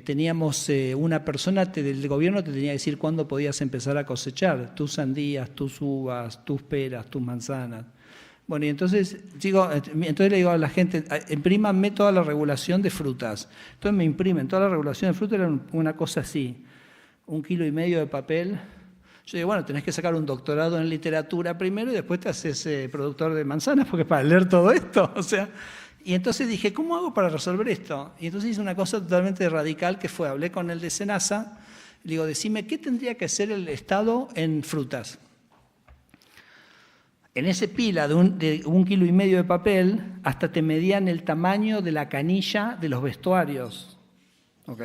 teníamos una persona del gobierno te tenía que decir cuándo podías empezar a cosechar tus sandías, tus uvas, tus peras, tus manzanas. Bueno, y entonces le digo a la gente, imprímanme toda la regulación de frutas. Entonces me imprimen toda la regulación de frutas, era una cosa así, 1,5 kilos de papel. Yo digo, bueno, tenés que sacar un doctorado en literatura primero y después te haces productor de manzanas, porque para leer todo esto, o sea... Y entonces dije, ¿cómo hago para resolver esto? Y entonces hice una cosa totalmente radical que fue, hablé con el de SENASA, le digo, decime, ¿qué tendría que hacer el Estado en frutas? En ese pila de 1,5 kilos de papel, hasta te medían el tamaño de la canilla de los vestuarios. ¿Ok?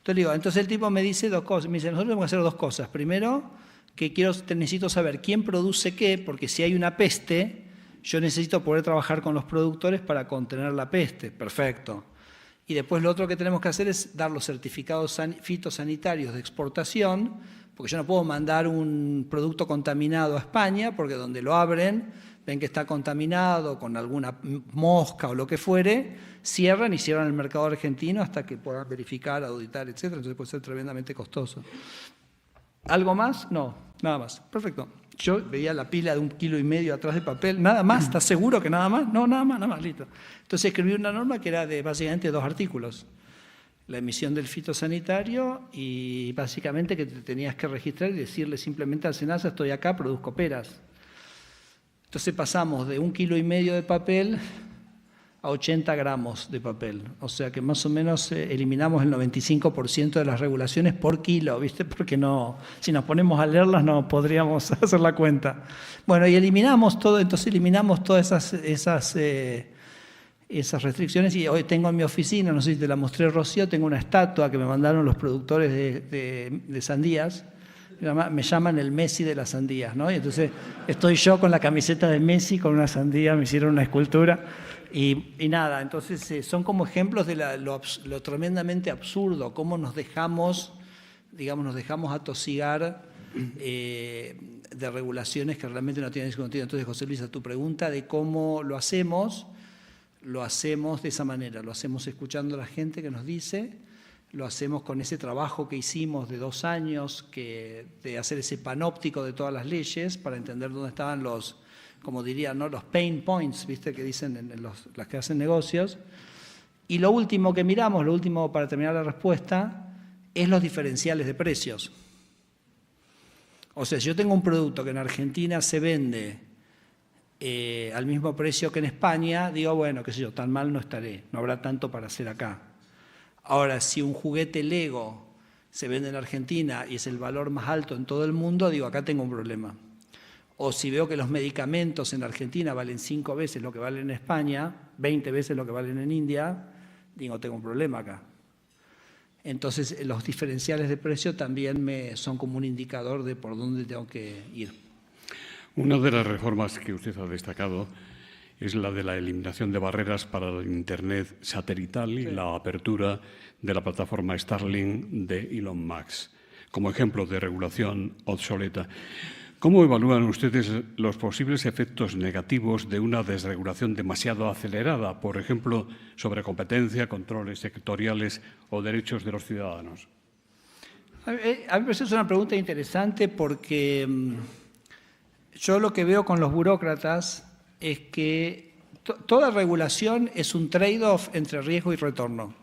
Entonces el tipo me dice dos cosas, me dice, nosotros tenemos que hacer dos cosas. Primero, que necesito saber quién produce qué, porque si hay una peste, yo necesito poder trabajar con los productores para contener la peste. Perfecto. Y después lo otro que tenemos que hacer es dar los certificados fitosanitarios de exportación, porque yo no puedo mandar un producto contaminado a España, porque donde lo abren, ven que está contaminado con alguna mosca o lo que fuere, cierran el mercado argentino hasta que puedan verificar, auditar, etc. Entonces puede ser tremendamente costoso. ¿Algo más? No, nada más. Perfecto. Yo veía la pila de 1,5 kilos atrás de papel, nada más, ¿estás seguro que nada más? No, nada más, listo. Entonces escribí una norma que era de básicamente 2 artículos. La emisión del fitosanitario y básicamente que te tenías que registrar y decirle simplemente al SENASA, estoy acá, produzco peras. Entonces pasamos de 1,5 kilos de papel a 80 gramos de papel. O sea que más o menos eliminamos el 95% de las regulaciones por kilo, ¿viste? Porque no, si nos ponemos a leerlas no podríamos hacer la cuenta. Bueno, y eliminamos todas esas restricciones y hoy tengo en mi oficina, no sé si te la mostré, Rocío, tengo una estatua que me mandaron los productores de sandías. Me llaman el Messi de las sandías, ¿no? Y entonces estoy yo con la camiseta de Messi, con una sandía, me hicieron una escultura. Y nada, entonces son como ejemplos de lo tremendamente absurdo, cómo nos dejamos atosigar de regulaciones que realmente no tienen ese sentido. Entonces, José Luis, a tu pregunta de cómo lo hacemos de esa manera, lo hacemos escuchando a la gente que nos dice, lo hacemos con ese trabajo que hicimos de 2 años, de hacer ese panóptico de todas las leyes para entender dónde estaban como dirían, ¿no? Los pain points, ¿viste? Que dicen las que hacen negocios. Y lo último que miramos, para terminar la respuesta, es los diferenciales de precios. O sea, si yo tengo un producto que en Argentina se vende al mismo precio que en España, digo, bueno, qué sé yo, tan mal no estaré, no habrá tanto para hacer acá. Ahora, si un juguete Lego se vende en Argentina y es el valor más alto en todo el mundo, digo, acá tengo un problema. O si veo que los medicamentos en Argentina valen 5 veces lo que valen en España, 20 veces lo que valen en India, digo, tengo un problema acá. Entonces, los diferenciales de precio también son como un indicador de por dónde tengo que ir. Una de las reformas que usted ha destacado es la de la eliminación de barreras para el Internet satelital y la apertura de la plataforma Starlink de Elon Musk, como ejemplo de regulación obsoleta. ¿Cómo evalúan ustedes los posibles efectos negativos de una desregulación demasiado acelerada, por ejemplo, sobre competencia, controles sectoriales o derechos de los ciudadanos? A mí me parece una pregunta interesante porque yo lo que veo con los burócratas es que toda regulación es un trade-off entre riesgo y retorno.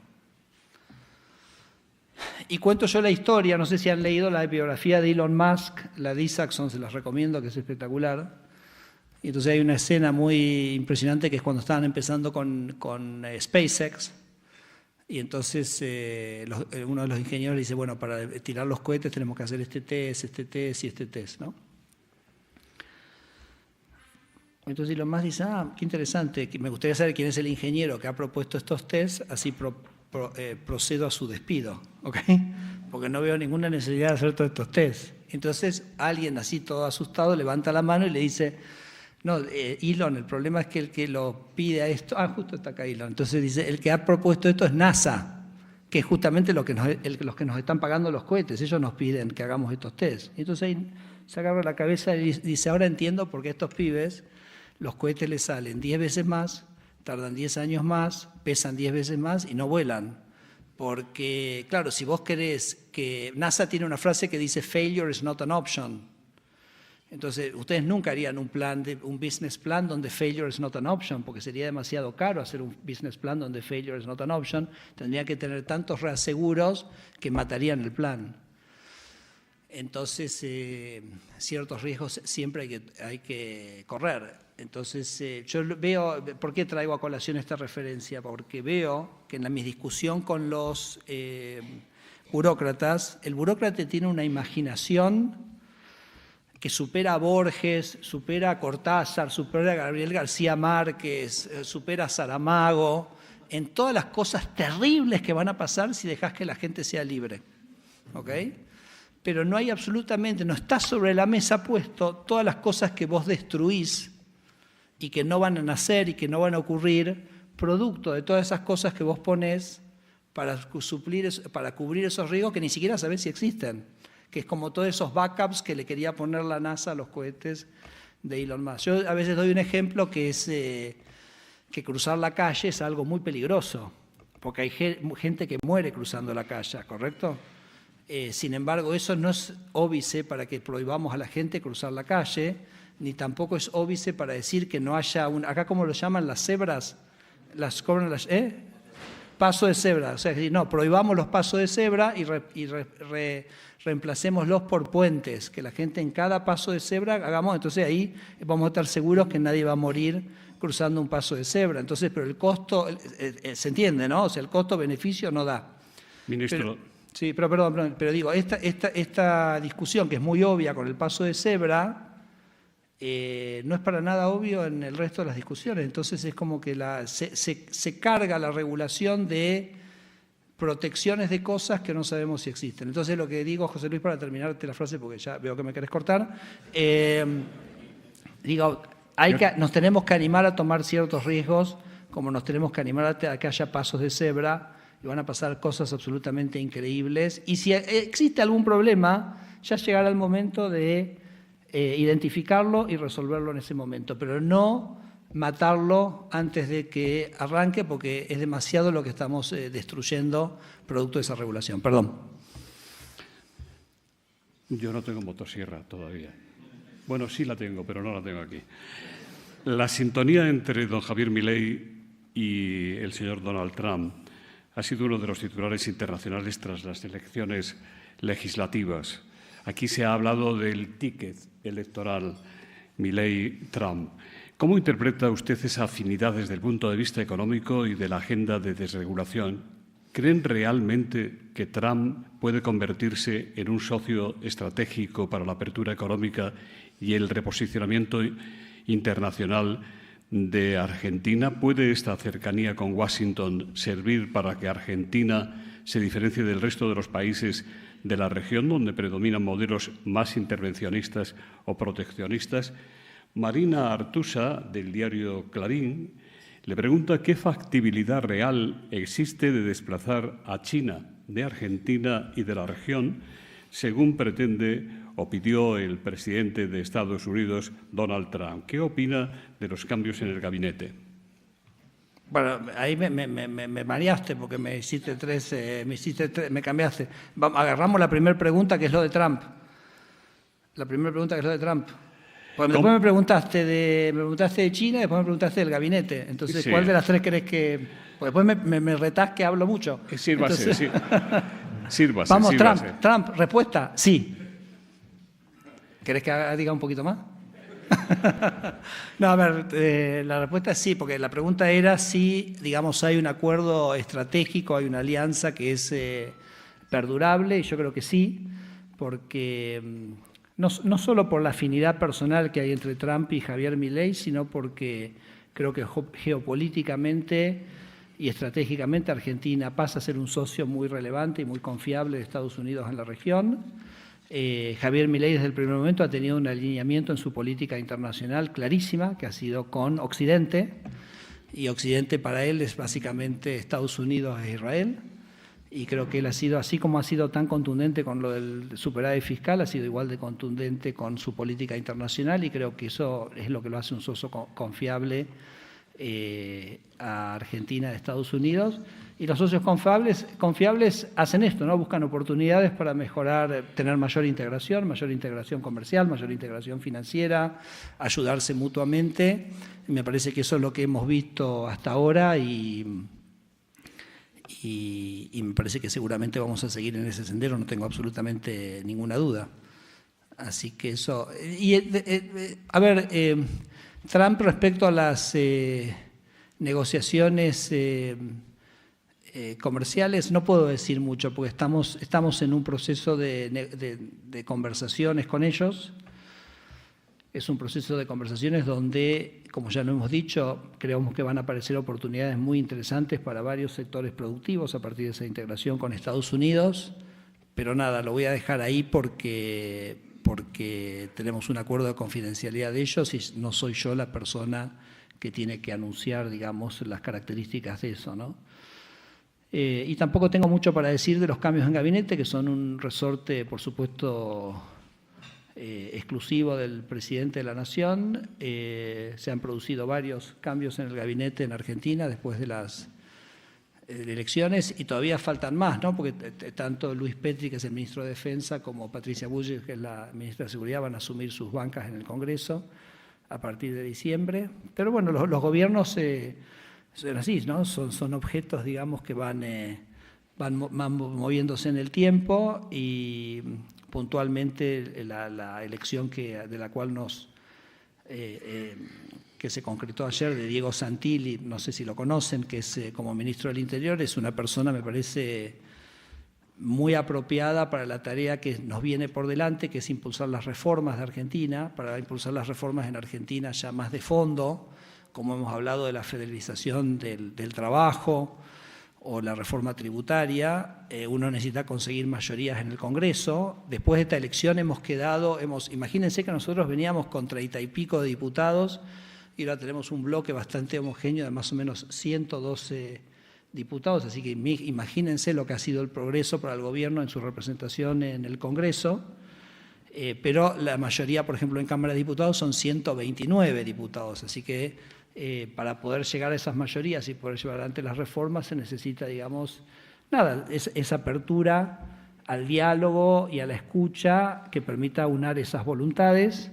Y cuento yo la historia, no sé si han leído la biografía de Elon Musk, la de Isaacson, se las recomiendo, que es espectacular. Y entonces hay una escena muy impresionante que es cuando estaban empezando con SpaceX. Y entonces uno de los ingenieros le dice, bueno, para tirar los cohetes tenemos que hacer este test y este test, ¿no? Entonces Elon Musk dice, qué interesante, me gustaría saber quién es el ingeniero que ha propuesto estos tests, así procedo a su despido, ¿ok? Porque no veo ninguna necesidad de hacer todos estos tests. Entonces alguien así todo asustado levanta la mano y le dice, no, Elon, el problema es que el que lo pide a esto, justo está acá Elon, entonces dice, el que ha propuesto esto es NASA, que es justamente los que nos están pagando los cohetes, ellos nos piden que hagamos estos tests. Entonces ahí se agarra la cabeza y dice, ahora entiendo por qué estos pibes, los cohetes les salen 10 veces más, tardan 10 años más, pesan 10 veces más y no vuelan. Porque, claro, si vos querés que... NASA tiene una frase que dice, failure is not an option. Entonces, ustedes nunca harían un business plan donde failure is not an option, porque sería demasiado caro hacer un business plan donde failure is not an option. Tendrían que tener tantos reaseguros que matarían el plan. Entonces, ciertos riesgos siempre hay que correr. Entonces, yo veo, ¿por qué traigo a colación esta referencia? Porque veo que en mi discusión con los burócratas, el burócrata tiene una imaginación que supera a Borges, supera a Cortázar, supera a Gabriel García Márquez, supera a Saramago, en todas las cosas terribles que van a pasar si dejas que la gente sea libre. ¿Ok? Pero no hay absolutamente, no está sobre la mesa puesto todas las cosas que vos destruís y que no van a nacer y que no van a ocurrir, producto de todas esas cosas que vos ponés para cubrir esos riesgos que ni siquiera sabés si existen, que es como todos esos backups que le quería poner la NASA a los cohetes de Elon Musk. Yo a veces doy un ejemplo que es que cruzar la calle es algo muy peligroso, porque hay gente que muere cruzando la calle, ¿correcto? Sin embargo, eso no es óbice para que prohibamos a la gente cruzar la calle, ni tampoco es óbice para decir que no haya acá como lo llaman las cebras, paso de cebra, o sea, no, prohibamos los pasos de cebra y reemplacémoslos por puentes, que la gente en cada paso de cebra hagamos, entonces ahí vamos a estar seguros que nadie va a morir cruzando un paso de cebra. Entonces, pero el costo, se entiende, ¿no? O sea, el costo-beneficio no da. Ministro. Sí, pero digo, esta discusión que es muy obvia con el paso de cebra, no es para nada obvio en el resto de las discusiones. Entonces es como que se carga la regulación de protecciones de cosas que no sabemos si existen. Entonces lo que digo, José Luis, para terminarte la frase, porque ya veo que me querés cortar, digo, nos tenemos que animar a tomar ciertos riesgos, como nos tenemos que animar a que haya pasos de cebra, y van a pasar cosas absolutamente increíbles. Y si existe algún problema, ya llegará el momento de identificarlo y resolverlo en ese momento, pero no matarlo antes de que arranque, porque es demasiado lo que estamos destruyendo producto de esa regulación. Perdón. Yo no tengo motosierra todavía. Bueno, sí la tengo, pero no la tengo aquí. La sintonía entre don Javier Milei y el señor Donald Trump ha sido uno de los titulares internacionales tras las elecciones legislativas. Aquí se ha hablado del ticket electoral Milei-Trump. ¿Cómo interpreta usted esa afinidad desde el punto de vista económico y de la agenda de desregulación? ¿Creen realmente que Trump puede convertirse en un socio estratégico para la apertura económica y el reposicionamiento internacional de Argentina? ¿Puede esta cercanía con Washington servir para que Argentina se diferencie del resto de los países de la región donde predominan modelos más intervencionistas o proteccionistas? Marina Artusa, del diario Clarín, le pregunta qué factibilidad real existe de desplazar a China de Argentina y de la región, según pretende o pidió el presidente de Estados Unidos, Donald Trump. ¿Qué opina de los cambios en el gabinete? Bueno, ahí me mareaste porque me cambiaste. Agarramos la primera pregunta, que es lo de Trump. La primera pregunta, que es lo de Trump. Pues después me preguntaste de China y después me preguntaste del gabinete. Entonces, sí. ¿Cuál de las tres crees que...? Pues después me retás que hablo mucho. Sírvase, sí. Sírvase. Vamos, Trump, respuesta, sí. ¿Querés que diga un poquito más? No, a ver, la respuesta es sí, porque la pregunta era si, digamos, hay un acuerdo estratégico, hay una alianza que es perdurable, y yo creo que sí, porque no solo por la afinidad personal que hay entre Trump y Javier Milei, sino porque creo que geopolíticamente y estratégicamente Argentina pasa a ser un socio muy relevante y muy confiable de Estados Unidos en la región. Javier Milei desde el primer momento ha tenido un alineamiento en su política internacional clarísima, que ha sido con Occidente, y Occidente para él es básicamente Estados Unidos e Israel, y creo que él ha sido, así como ha sido tan contundente con lo del superávit fiscal, ha sido igual de contundente con su política internacional, y creo que eso es lo que lo hace un socio confiable a Argentina de Estados Unidos. Y los socios confiables hacen esto, ¿no? Buscan oportunidades para mejorar, tener mayor integración comercial, mayor integración financiera, ayudarse mutuamente. Me parece que eso es lo que hemos visto hasta ahora y me parece que seguramente vamos a seguir en ese sendero, no tengo absolutamente ninguna duda. Así que eso... Trump respecto a las negociaciones comerciales no puedo decir mucho porque estamos en un proceso de conversaciones con ellos. Es un proceso de conversaciones donde, como ya lo hemos dicho, creemos que van a aparecer oportunidades muy interesantes para varios sectores productivos a partir de esa integración con Estados Unidos, pero nada, lo voy a dejar ahí porque tenemos un acuerdo de confidencialidad de ellos y no soy yo la persona que tiene que anunciar, digamos, las características de eso, ¿no? Y tampoco tengo mucho para decir de los cambios en gabinete, que son un resorte, por supuesto, exclusivo del presidente de la Nación. Se han producido varios cambios en el gabinete en Argentina después de las elecciones y todavía faltan más, ¿no? Porque tanto Luis Petri, que es el ministro de Defensa, como Patricia Bullrich, que es la ministra de Seguridad, van a asumir sus bancas en el Congreso a partir de diciembre. Pero bueno, los gobiernos son así, ¿no? Son objetos, digamos, que van moviéndose en el tiempo y puntualmente la elección de la cual que se concretó ayer de Diego Santilli, no sé si lo conocen, que es como ministro del Interior, es una persona, me parece, muy apropiada para la tarea que nos viene por delante, que es impulsar las reformas de Argentina, para impulsar las reformas en Argentina ya más de fondo, como hemos hablado de la federalización del trabajo o la reforma tributaria. Uno necesita conseguir mayorías en el Congreso. Después de esta elección imagínense que nosotros veníamos con 30 y pico de diputados y ahora tenemos un bloque bastante homogéneo de más o menos 112 diputados, así que imagínense lo que ha sido el progreso para el gobierno en su representación en el Congreso, pero la mayoría, por ejemplo, en Cámara de Diputados son 129 diputados, así que para poder llegar a esas mayorías y poder llevar adelante las reformas se necesita, digamos, esa apertura al diálogo y a la escucha que permita aunar esas voluntades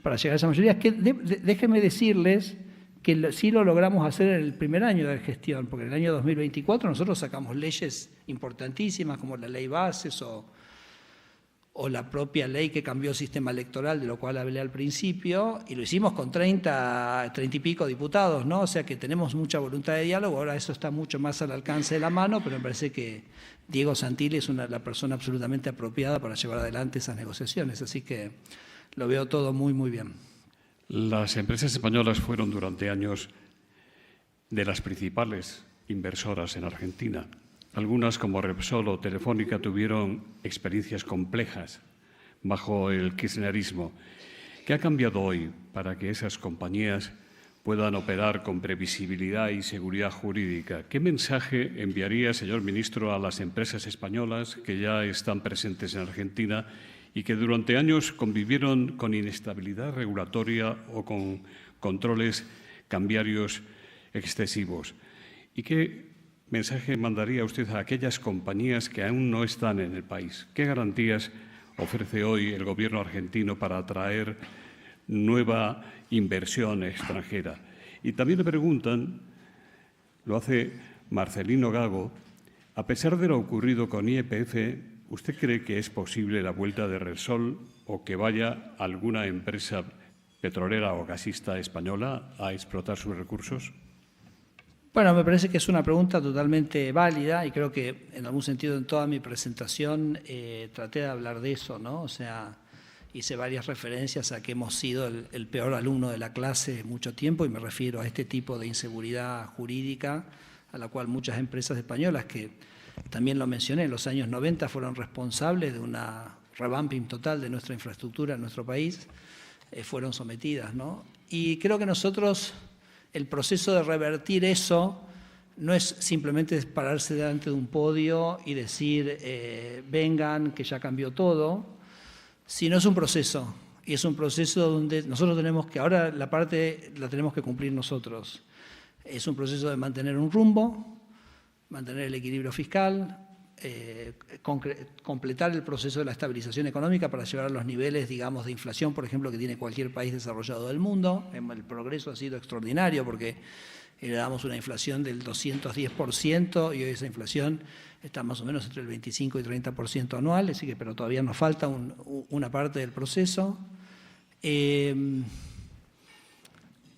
para llegar a esas mayorías, que déjenme decirles que sí lo logramos hacer en el primer año de gestión, porque en el año 2024 nosotros sacamos leyes importantísimas como la ley Bases o la propia ley que cambió el sistema electoral, de lo cual hablé al principio, y lo hicimos con 30 y pico diputados, ¿no? O sea que tenemos mucha voluntad de diálogo, ahora eso está mucho más al alcance de la mano, pero me parece que Diego Santilli es la persona absolutamente apropiada para llevar adelante esas negociaciones, así que lo veo todo muy, muy bien. Las empresas españolas fueron durante años de las principales inversoras en Argentina. Algunas, como Repsol o Telefónica, tuvieron experiencias complejas bajo el kirchnerismo. ¿Qué ha cambiado hoy para que esas compañías puedan operar con previsibilidad y seguridad jurídica? ¿Qué mensaje enviaría, señor ministro, a las empresas españolas que ya están presentes en Argentina y que durante años convivieron con inestabilidad regulatoria o con controles cambiarios excesivos. ¿Y qué mensaje mandaría usted a aquellas compañías que aún no están en el país? ¿Qué garantías ofrece hoy el Gobierno argentino para atraer nueva inversión extranjera? Y también le preguntan, lo hace Marcelino Gago, a pesar de lo ocurrido con YPF, ¿usted cree que es posible la vuelta de Repsol o que vaya alguna empresa petrolera o gasista española a explotar sus recursos? Bueno, me parece que es una pregunta totalmente válida y creo que en algún sentido en toda mi presentación traté de hablar de eso, ¿no? O sea, hice varias referencias a que hemos sido el peor alumno de la clase mucho tiempo y me refiero a este tipo de inseguridad jurídica a la cual muchas empresas españolas que también lo mencioné, en los años 90 fueron responsables de una revamping total de nuestra infraestructura en nuestro país, fueron sometidas, ¿no? Y creo que nosotros, el proceso de revertir eso no es simplemente pararse delante de un podio y decir, vengan, que ya cambió todo, sino es un proceso. Y es un proceso donde nosotros tenemos que, ahora la parte la tenemos que cumplir nosotros. Es un proceso de mantener un rumbo, mantener el equilibrio fiscal, completar el proceso de la estabilización económica para llevar a los niveles, digamos, de inflación, por ejemplo, que tiene cualquier país desarrollado del mundo. El progreso ha sido extraordinario porque heredamos una inflación del 210% y hoy esa inflación está más o menos entre el 25 y 30% anual, así que, pero todavía nos falta una parte del proceso.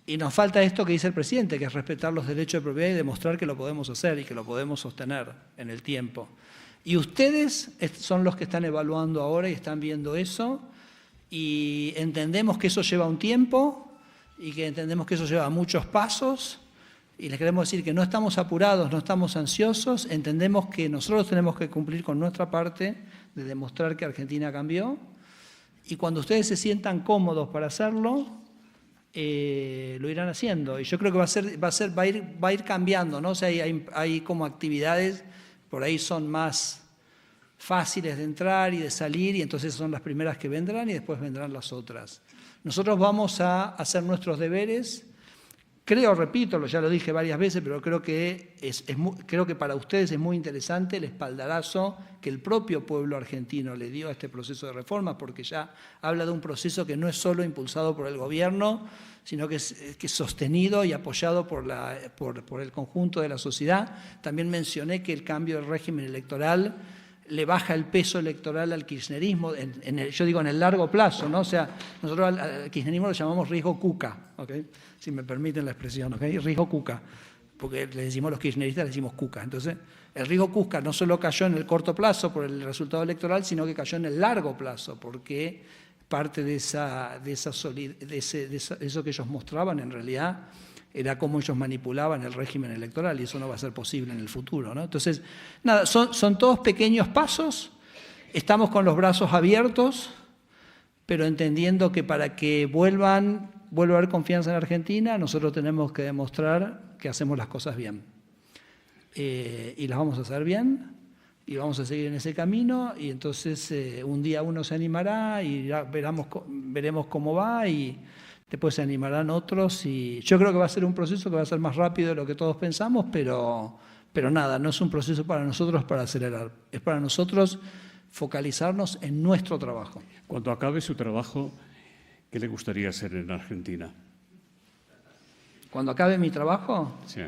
Y nos falta esto que dice el presidente, que es respetar los derechos de propiedad y demostrar que lo podemos hacer y que lo podemos sostener en el tiempo. Y ustedes son los que están evaluando ahora y están viendo eso y entendemos que eso lleva un tiempo y que entendemos que eso lleva muchos pasos y les queremos decir que no estamos apurados, no estamos ansiosos, entendemos que nosotros tenemos que cumplir con nuestra parte de demostrar que Argentina cambió y cuando ustedes se sientan cómodos para hacerlo, lo irán haciendo. Y yo creo que va a ir cambiando, ¿no? O sea, hay como actividades, por ahí son más fáciles de entrar y de salir, y entonces son las primeras que vendrán y después vendrán las otras. Nosotros vamos a hacer nuestros deberes. Creo, repito, ya lo dije varias veces, pero creo que para ustedes es muy interesante el espaldarazo que el propio pueblo argentino le dio a este proceso de reforma, porque ya habla de un proceso que no es solo impulsado por el gobierno, sino que es sostenido y apoyado por el conjunto de la sociedad. También mencioné que el cambio del régimen electoral le baja el peso electoral al kirchnerismo, yo digo en el largo plazo, ¿no? O sea, nosotros al kirchnerismo lo llamamos riesgo Cuca, ¿okay? Si me permiten la expresión, ¿okay? Riesgo Cuca, porque le decimos los kirchneristas, le decimos Cuca. Entonces, el riesgo Cuca no solo cayó en el corto plazo por el resultado electoral, sino que cayó en el largo plazo, porque parte de eso que ellos mostraban en realidad era cómo ellos manipulaban el régimen electoral y eso no va a ser posible en el futuro, ¿no? Entonces, nada, son todos pequeños pasos, estamos con los brazos abiertos, pero entendiendo que para que vuelva a haber confianza en Argentina, nosotros tenemos que demostrar que hacemos las cosas bien. Y las vamos a hacer bien, y vamos a seguir en ese camino, y entonces un día uno se animará y veremos cómo va, y después se animarán otros, y yo creo que va a ser un proceso que va a ser más rápido de lo que todos pensamos, pero nada, no es un proceso para nosotros para acelerar, es para nosotros focalizarnos en nuestro trabajo. Cuando acabe su trabajo, ¿qué le gustaría hacer en Argentina? Cuando acabe mi trabajo, sí.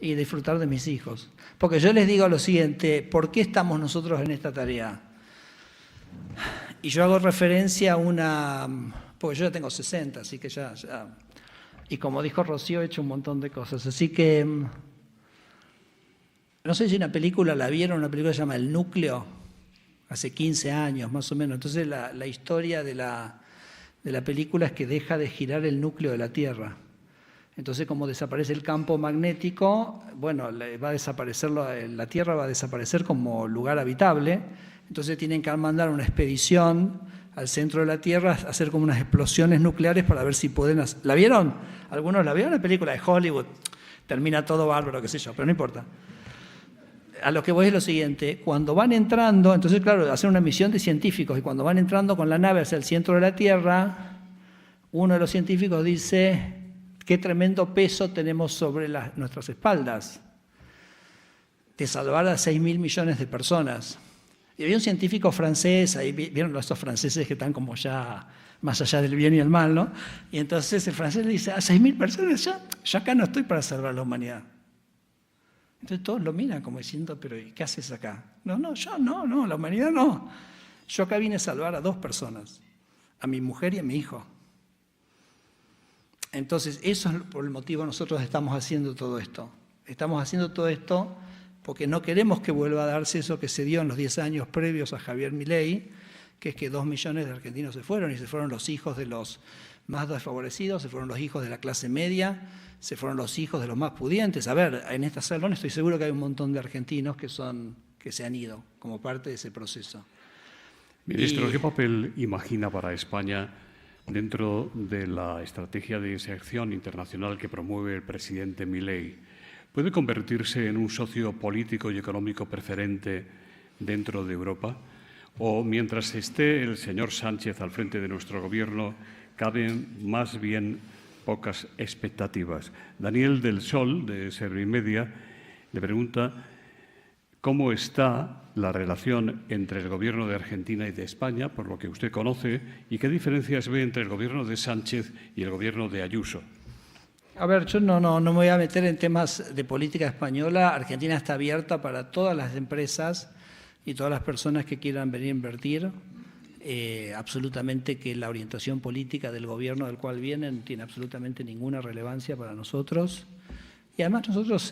Y disfrutar de mis hijos. Porque yo les digo lo siguiente, ¿por qué estamos nosotros en esta tarea? Y yo hago referencia a porque yo ya tengo 60, así que ya. Y como dijo Rocío, he hecho un montón de cosas. Así que, no sé si una película la vieron, una película que se llama El Núcleo, hace 15 años más o menos. Entonces la historia de la película es que deja de girar el núcleo de la Tierra. Entonces, como desaparece el campo magnético, bueno, va a desaparecer la Tierra va a desaparecer como lugar habitable. Entonces tienen que mandar una expedición al centro de la Tierra a hacer como unas explosiones nucleares para ver si pueden hacer. ¿La vieron? ¿Algunos la vieron? La película de Hollywood. Termina todo bárbaro, qué sé yo, pero no importa. a lo que voy es lo siguiente, cuando van entrando, entonces claro, hacen una misión de científicos y cuando van entrando con la nave hacia el centro de la Tierra, uno de los científicos dice, qué tremendo peso tenemos sobre nuestras espaldas, de salvar a 6.000 millones de personas. Y había un científico francés, ahí vieron estos franceses que están como ya más allá del bien y el mal, ¿no? Y entonces el francés le dice, a 6.000 personas yo acá no estoy para salvar a la humanidad. Entonces todos lo miran como diciendo, pero ¿qué haces acá? No, yo no, la humanidad no. Yo acá vine a salvar a 2 personas, a mi mujer y a mi hijo. Entonces eso es por el motivo que nosotros estamos haciendo todo esto. Estamos haciendo todo esto porque no queremos que vuelva a darse eso que se dio en los 10 años previos a Javier Milei, que es que 2 millones de argentinos se fueron, y se fueron los hijos de los más desfavorecidos, se fueron los hijos de la clase media, se fueron los hijos de los más pudientes. A ver, en esta salón estoy seguro que hay un montón de argentinos que se han ido como parte de ese proceso. Ministro, ¿qué papel imagina para España dentro de la estrategia de inserción internacional que promueve el presidente Milei? ¿Puede convertirse en un socio político y económico preferente dentro de Europa? ¿O mientras esté el señor Sánchez al frente de nuestro gobierno, caben más bien pocas expectativas? Daniel del Sol, de Servimedia, le pregunta cómo está la relación entre el gobierno de Argentina y de España, por lo que usted conoce, y qué diferencias ve entre el gobierno de Sánchez y el gobierno de Ayuso. A ver, yo no me voy a meter en temas de política española. Argentina está abierta para todas las empresas y todas las personas que quieran venir a invertir. Absolutamente que la orientación política del gobierno del cual vienen tiene absolutamente ninguna relevancia para nosotros. Y además nosotros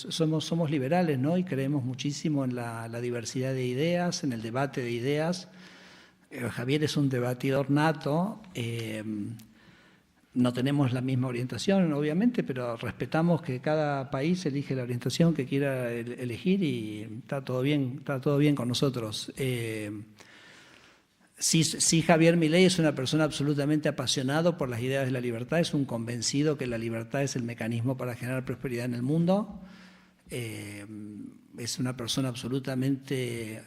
somos liberales, ¿no? Y creemos muchísimo en la diversidad de ideas, en el debate de ideas. Javier es un debatidor nato. No tenemos la misma orientación, obviamente, pero respetamos que cada país elige la orientación que quiera elegir y está todo bien con nosotros. Sí, Javier Milei es una persona absolutamente apasionado por las ideas de la libertad, es un convencido que la libertad es el mecanismo para generar prosperidad en el mundo. Es una persona absolutamente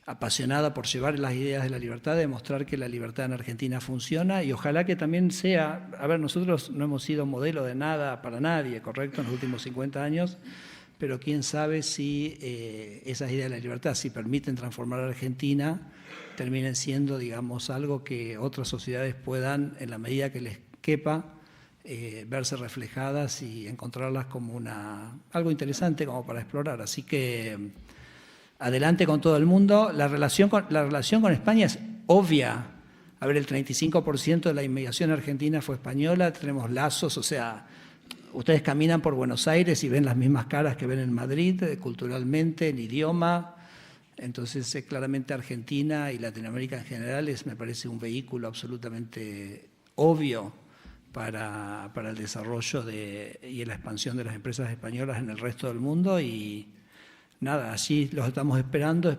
apasionada por llevar las ideas de la libertad, demostrar que la libertad en Argentina funciona y ojalá que también sea, a ver, nosotros no hemos sido modelo de nada para nadie, ¿correcto?, en los últimos 50 años, pero quién sabe si esas ideas de la libertad, si permiten transformar a Argentina, terminen siendo, digamos, algo que otras sociedades puedan, en la medida que les quepa, verse reflejadas y encontrarlas como algo interesante como para explorar. Así que adelante con todo el mundo. La relación con España es obvia. A ver, el 35% de la inmigración argentina fue española, tenemos lazos, o sea, ustedes caminan por Buenos Aires y ven las mismas caras que ven en Madrid, culturalmente, el idioma. Entonces, claramente Argentina y Latinoamérica en general me parece un vehículo absolutamente obvio para el desarrollo y la expansión de las empresas españolas en el resto del mundo y nada, así los estamos esperando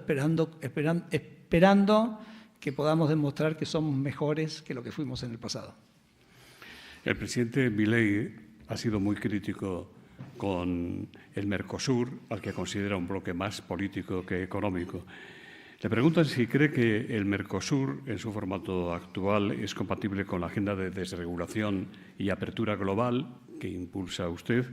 que podamos demostrar que somos mejores que lo que fuimos en el pasado. El presidente Milei ha sido muy crítico con el Mercosur, al que considera un bloque más político que económico. Le preguntan si cree que el Mercosur, en su formato actual, es compatible con la agenda de desregulación y apertura global que impulsa usted.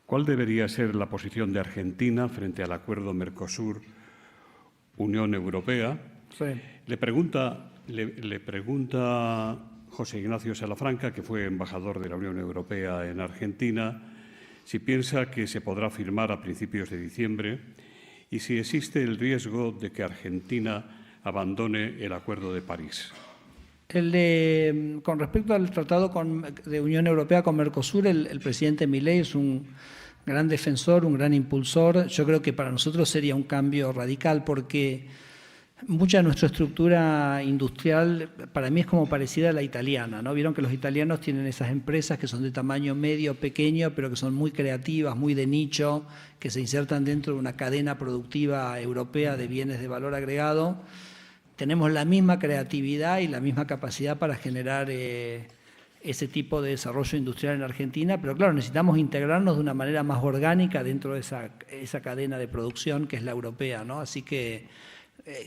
¿Cuál debería ser la posición de Argentina frente al acuerdo Mercosur-Unión Europea? Sí. Le pregunta José Ignacio Salafranca, que fue embajador de la Unión Europea en Argentina, si piensa que se podrá firmar a principios de diciembre y si existe el riesgo de que Argentina abandone el Acuerdo de París. Con respecto al Tratado de Unión Europea con Mercosur, el presidente Milei es un gran defensor, un gran impulsor. Yo creo que para nosotros sería un cambio radical porque mucha de nuestra estructura industrial para mí es como parecida a la italiana, ¿no? Vieron que los italianos tienen esas empresas que son de tamaño medio, pequeño, pero que son muy creativas, muy de nicho, que se insertan dentro de una cadena productiva europea de bienes de valor agregado. Tenemos la misma creatividad y la misma capacidad para generar ese tipo de desarrollo industrial en Argentina, pero claro, necesitamos integrarnos de una manera más orgánica dentro de esa cadena de producción que es la europea, ¿no? Así que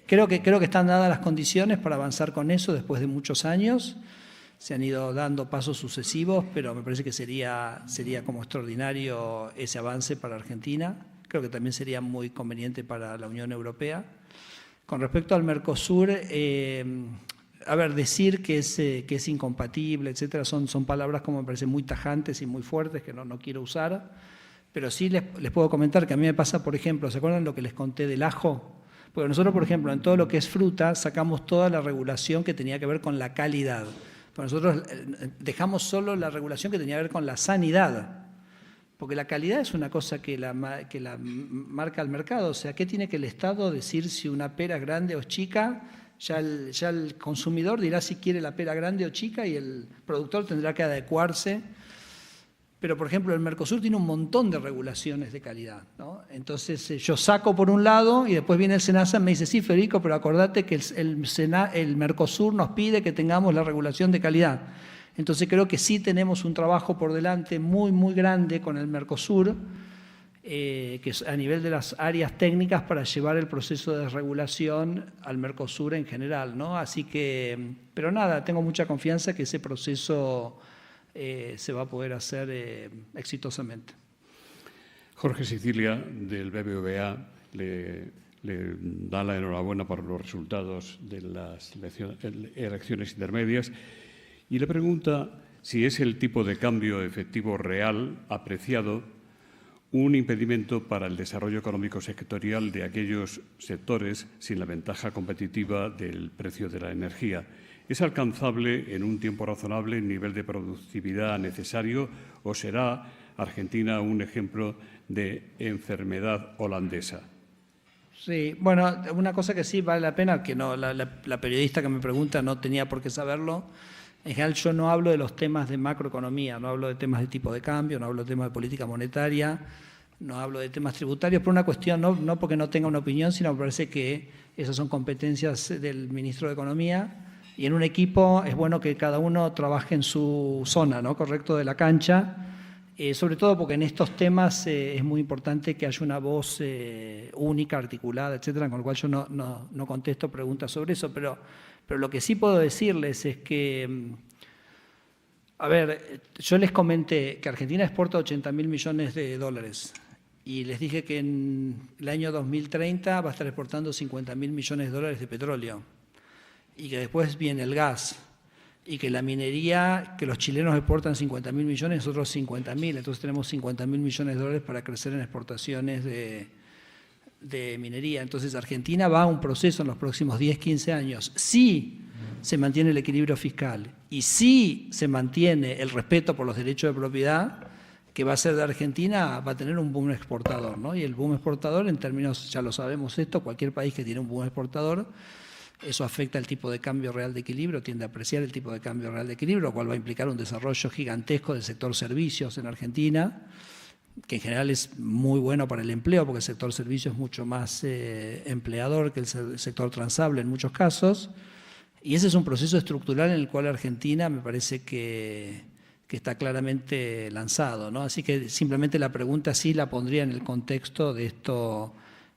creo que están dadas las condiciones para avanzar con eso después de muchos años. Se han ido dando pasos sucesivos, pero me parece que sería como extraordinario ese avance para Argentina. Creo que también sería muy conveniente para la Unión Europea. Con respecto al Mercosur, decir que es incompatible, etcétera, son palabras como me parecen muy tajantes y muy fuertes que no quiero usar, pero sí les puedo comentar que a mí me pasa, por ejemplo, ¿se acuerdan lo que les conté del ajo? Porque nosotros, por ejemplo, en todo lo que es fruta, sacamos toda la regulación que tenía que ver con la calidad. Pero nosotros dejamos solo la regulación que tenía que ver con la sanidad. Porque la calidad es una cosa que la marca el mercado. O sea, ¿qué tiene que el Estado decir si una pera es grande o chica? Ya el consumidor dirá si quiere la pera grande o chica y el productor tendrá que adecuarse. Pero, por ejemplo, el Mercosur tiene un montón de regulaciones de calidad, ¿no? Entonces, yo saco por un lado y después viene el SENASA y me dice, sí, Federico, pero acordate que el Mercosur nos pide que tengamos la regulación de calidad. Entonces, creo que sí tenemos un trabajo por delante muy, muy grande con el Mercosur, que es a nivel de las áreas técnicas para llevar el proceso de regulación al Mercosur en general, ¿no? Así que, pero nada, tengo mucha confianza que ese proceso se va a poder hacer exitosamente. Jorge Sicilia, del BBVA, le da la enhorabuena por los resultados de las elecciones intermedias y le pregunta si es el tipo de cambio efectivo real apreciado un impedimento para el desarrollo económico sectorial de aquellos sectores sin la ventaja competitiva del precio de la energía. ¿Es alcanzable en un tiempo razonable el nivel de productividad necesario o será Argentina un ejemplo de enfermedad holandesa? Sí, bueno, una cosa que sí vale la pena, que no, la periodista que me pregunta no tenía por qué saberlo. En general yo no hablo de los temas de macroeconomía, no hablo de temas de tipo de cambio, no hablo de temas de política monetaria, no hablo de temas tributarios, por una cuestión, no porque no tenga una opinión, sino me parece que esas son competencias del ministro de Economía. Y en un equipo es bueno que cada uno trabaje en su zona, ¿no? Correcto, de la cancha, sobre todo porque en estos temas es muy importante que haya una voz única, articulada, etcétera, con lo cual yo no contesto preguntas sobre eso, pero lo que sí puedo decirles es que, yo les comenté que Argentina exporta 80.000 millones de dólares y les dije que en el año 2030 va a estar exportando 50.000 millones de dólares de petróleo. Y que después viene el gas, y que la minería, que los chilenos exportan 50.000 millones, nosotros 50.000, entonces tenemos 50.000 millones de dólares para crecer en exportaciones de minería. Entonces Argentina va a un proceso en los próximos 10, 15 años. Sí se mantiene el equilibrio fiscal y sí se mantiene el respeto por los derechos de propiedad, que va a ser de Argentina, va a tener un boom exportador, ¿no? Y el boom exportador, en términos, ya lo sabemos esto, cualquier país que tiene un boom exportador, eso afecta el tipo de cambio real de equilibrio, tiende a apreciar el tipo de cambio real de equilibrio, lo cual va a implicar un desarrollo gigantesco del sector servicios en Argentina, que en general es muy bueno para el empleo, porque el sector servicios es mucho más empleador que el sector transable en muchos casos. Y ese es un proceso estructural en el cual Argentina me parece que está claramente lanzado, ¿no? Así que simplemente la pregunta sí la pondría en el contexto de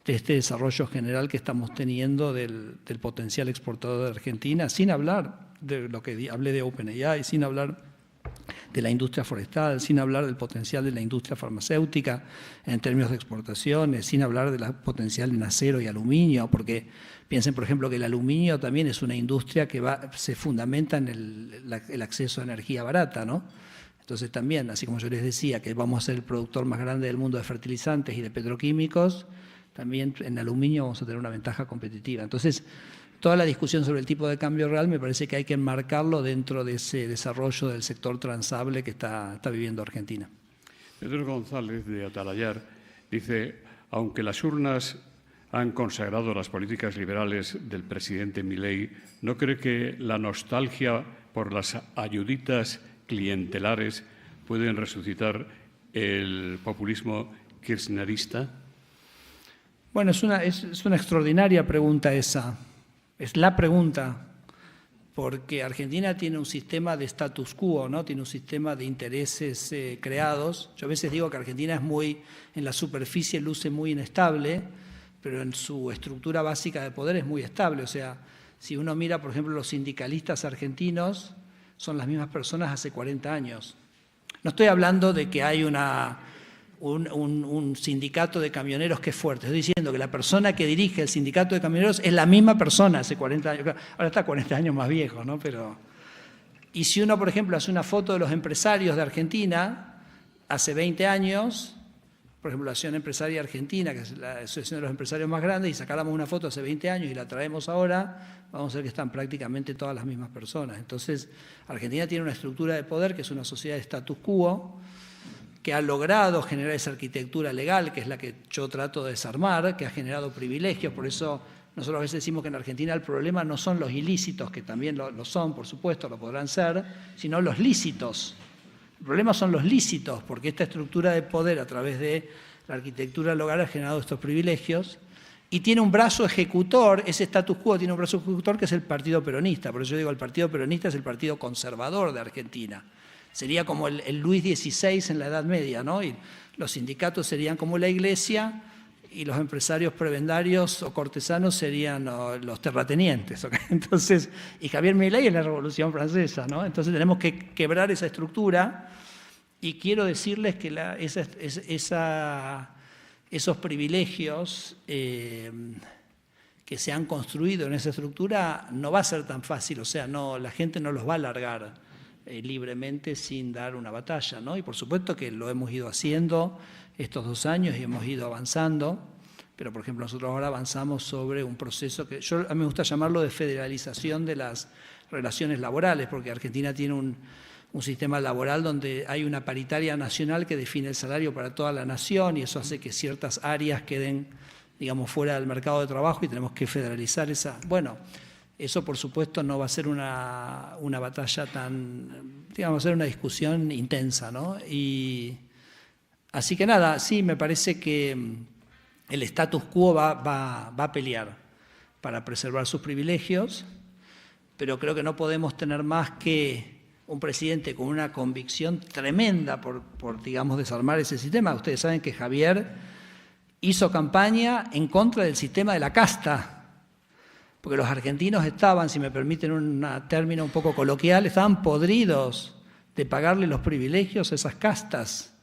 este desarrollo general que estamos teniendo del potencial exportador de Argentina, sin hablar de lo que hablé de OpenAI, sin hablar de la industria forestal, sin hablar del potencial de la industria farmacéutica en términos de exportaciones, sin hablar del potencial en acero y aluminio, porque piensen, por ejemplo, que el aluminio también es una industria que se fundamenta en el acceso a energía barata, ¿no? Entonces también, así como yo les decía, que vamos a ser el productor más grande del mundo de fertilizantes y de petroquímicos, también en aluminio vamos a tener una ventaja competitiva. Entonces, toda la discusión sobre el tipo de cambio real me parece que hay que enmarcarlo dentro de ese desarrollo del sector transable que está viviendo Argentina. Pedro González, de Atalayar, dice, aunque las urnas han consagrado las políticas liberales del presidente Milei, ¿no cree que la nostalgia por las ayuditas clientelares pueden resucitar el populismo kirchnerista? Bueno, es una extraordinaria pregunta esa. Es la pregunta. porque Argentina tiene un sistema de status quo, ¿no? Tiene un sistema de intereses creados. Yo a veces digo que Argentina es muy, en la superficie luce muy inestable, pero en su estructura básica de poder es muy estable. O sea, si uno mira, por ejemplo, los sindicalistas argentinos, son las mismas personas hace 40 años. No estoy hablando de que hay un sindicato de camioneros que es fuerte. Estoy diciendo que la persona que dirige el sindicato de camioneros es la misma persona hace 40 años. Ahora está 40 años más viejo, ¿no? Y si uno, por ejemplo, hace una foto de los empresarios de Argentina hace 20 años, por ejemplo, la Asociación Empresaria Argentina, que es la asociación de los empresarios más grandes, y sacáramos una foto hace 20 años y la traemos ahora, vamos a ver que están prácticamente todas las mismas personas. Entonces, Argentina tiene una estructura de poder que es una sociedad de status quo, que ha logrado generar esa arquitectura legal, que es la que yo trato de desarmar, que ha generado privilegios. Por eso nosotros a veces decimos que en Argentina el problema no son los ilícitos, que también lo son, por supuesto, lo podrán ser, sino los lícitos. El problema son los lícitos, porque esta estructura de poder a través de la arquitectura legal ha generado estos privilegios y tiene un brazo ejecutor, ese status quo tiene un brazo ejecutor que es el Partido Peronista. Por eso yo digo, el Partido Peronista es el partido conservador de Argentina. Sería como el Luis XVI en la Edad Media, ¿no? Y los sindicatos serían como la Iglesia y los empresarios prebendarios o cortesanos serían los terratenientes. ¿Okay? Entonces, y Javier Milei es la Revolución Francesa, ¿no? Entonces tenemos que quebrar esa estructura y quiero decirles que esos privilegios que se han construido en esa estructura no va a ser tan fácil, o sea, la gente no los va a largar libremente sin dar una batalla, ¿no? Y por supuesto que lo hemos ido haciendo estos 2 años y hemos ido avanzando, pero por ejemplo nosotros ahora avanzamos sobre un proceso que a mí me gusta llamarlo de federalización de las relaciones laborales, porque Argentina tiene un sistema laboral donde hay una paritaria nacional que define el salario para toda la nación y eso hace que ciertas áreas queden, digamos, fuera del mercado de trabajo y tenemos que federalizar esa. Bueno, eso por supuesto no va a ser una batalla tan, digamos, va a ser una discusión intensa, ¿no? Y así que nada, sí, me parece que el status quo va a pelear para preservar sus privilegios, pero creo que no podemos tener más que un presidente con una convicción tremenda por digamos, desarmar ese sistema. Ustedes saben que Javier hizo campaña en contra del sistema de la casta, porque los argentinos estaban, si me permiten un término un poco coloquial, estaban podridos de pagarle los privilegios a esas castas.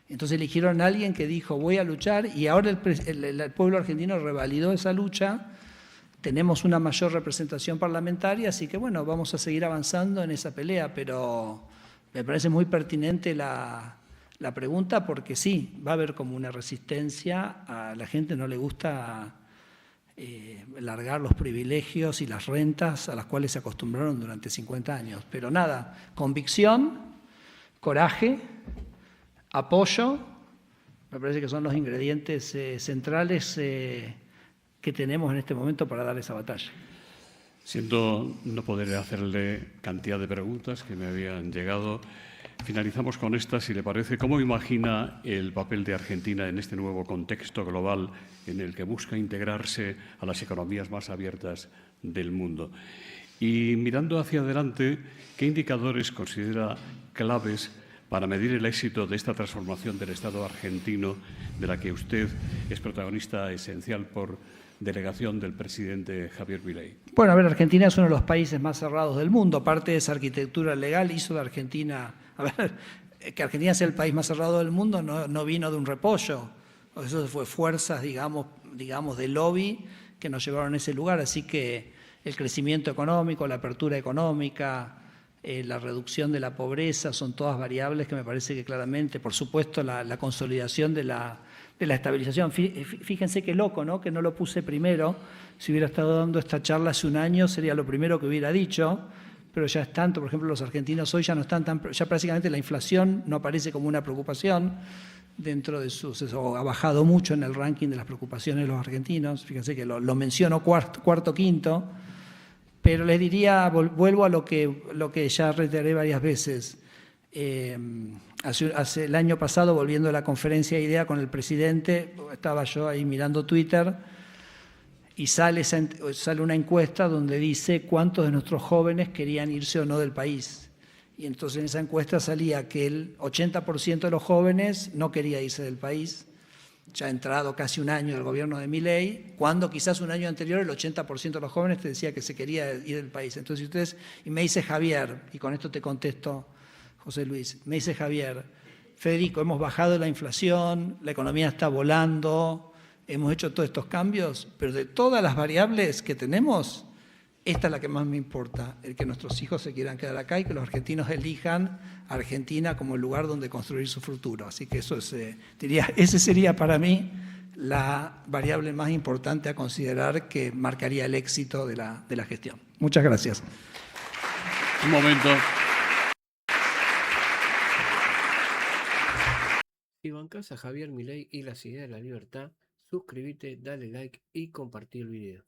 Entonces eligieron a alguien que dijo, voy a luchar, y ahora el pueblo argentino revalidó esa lucha, tenemos una mayor representación parlamentaria, así que bueno, vamos a seguir avanzando en esa pelea, pero me parece muy pertinente la pregunta, porque sí, va a haber como una resistencia, a la gente no le gusta largar los privilegios y las rentas a las cuales se acostumbraron durante 50 años. Pero nada, convicción, coraje, apoyo, me parece que son los ingredientes centrales que tenemos en este momento para dar esa batalla. Siento no poder hacerle cantidad de preguntas que me habían llegado, finalizamos con esta, si le parece. ¿Cómo imagina el papel de Argentina en este nuevo contexto global en el que busca integrarse a las economías más abiertas del mundo? Y mirando hacia adelante, ¿qué indicadores considera claves para medir el éxito de esta transformación del Estado argentino, de la que usted es protagonista esencial por delegación del presidente Javier Milei? Bueno, a ver, Argentina es uno de los países más cerrados del mundo. Parte de esa arquitectura legal hizo de Argentina... A ver, que Argentina sea el país más cerrado del mundo no vino de un repollo. Eso fue fuerzas, digamos, de lobby que nos llevaron a ese lugar. Así que el crecimiento económico, la apertura económica, la reducción de la pobreza, son todas variables que me parece que claramente, por supuesto, la consolidación de la estabilización. Fíjense qué loco, ¿no? Que no lo puse primero. Si hubiera estado dando esta charla hace un año, sería lo primero que hubiera dicho, pero ya es tanto, por ejemplo, los argentinos hoy ya no están ya prácticamente la inflación no aparece como una preocupación dentro de o ha bajado mucho en el ranking de las preocupaciones de los argentinos. Fíjense que lo menciono cuarto, quinto, pero les diría, vuelvo a lo que ya reiteré varias veces. Hace el año pasado, volviendo a la conferencia de IDEA con el presidente, estaba yo ahí mirando Twitter y sale una encuesta donde dice cuántos de nuestros jóvenes querían irse o no del país. Y entonces en esa encuesta salía que el 80% de los jóvenes no quería irse del país. Ya ha entrado casi un año el gobierno de Milei, cuando quizás un año anterior el 80% de los jóvenes te decía que se quería ir del país. Entonces y me dice Javier, y con esto te contesto, José Luis, me dice Javier, Federico, hemos bajado la inflación, la economía está volando, hemos hecho todos estos cambios, pero de todas las variables que tenemos, esta es la que más me importa, el que nuestros hijos se quieran quedar acá y que los argentinos elijan a Argentina como el lugar donde construir su futuro. Así que eso es, diría, ese sería para mí la variable más importante a considerar que marcaría el éxito de la gestión. Muchas gracias. Un momento. Si bancás a Javier Milei y las ideas de la libertad, suscríbete, dale like y compartí el video.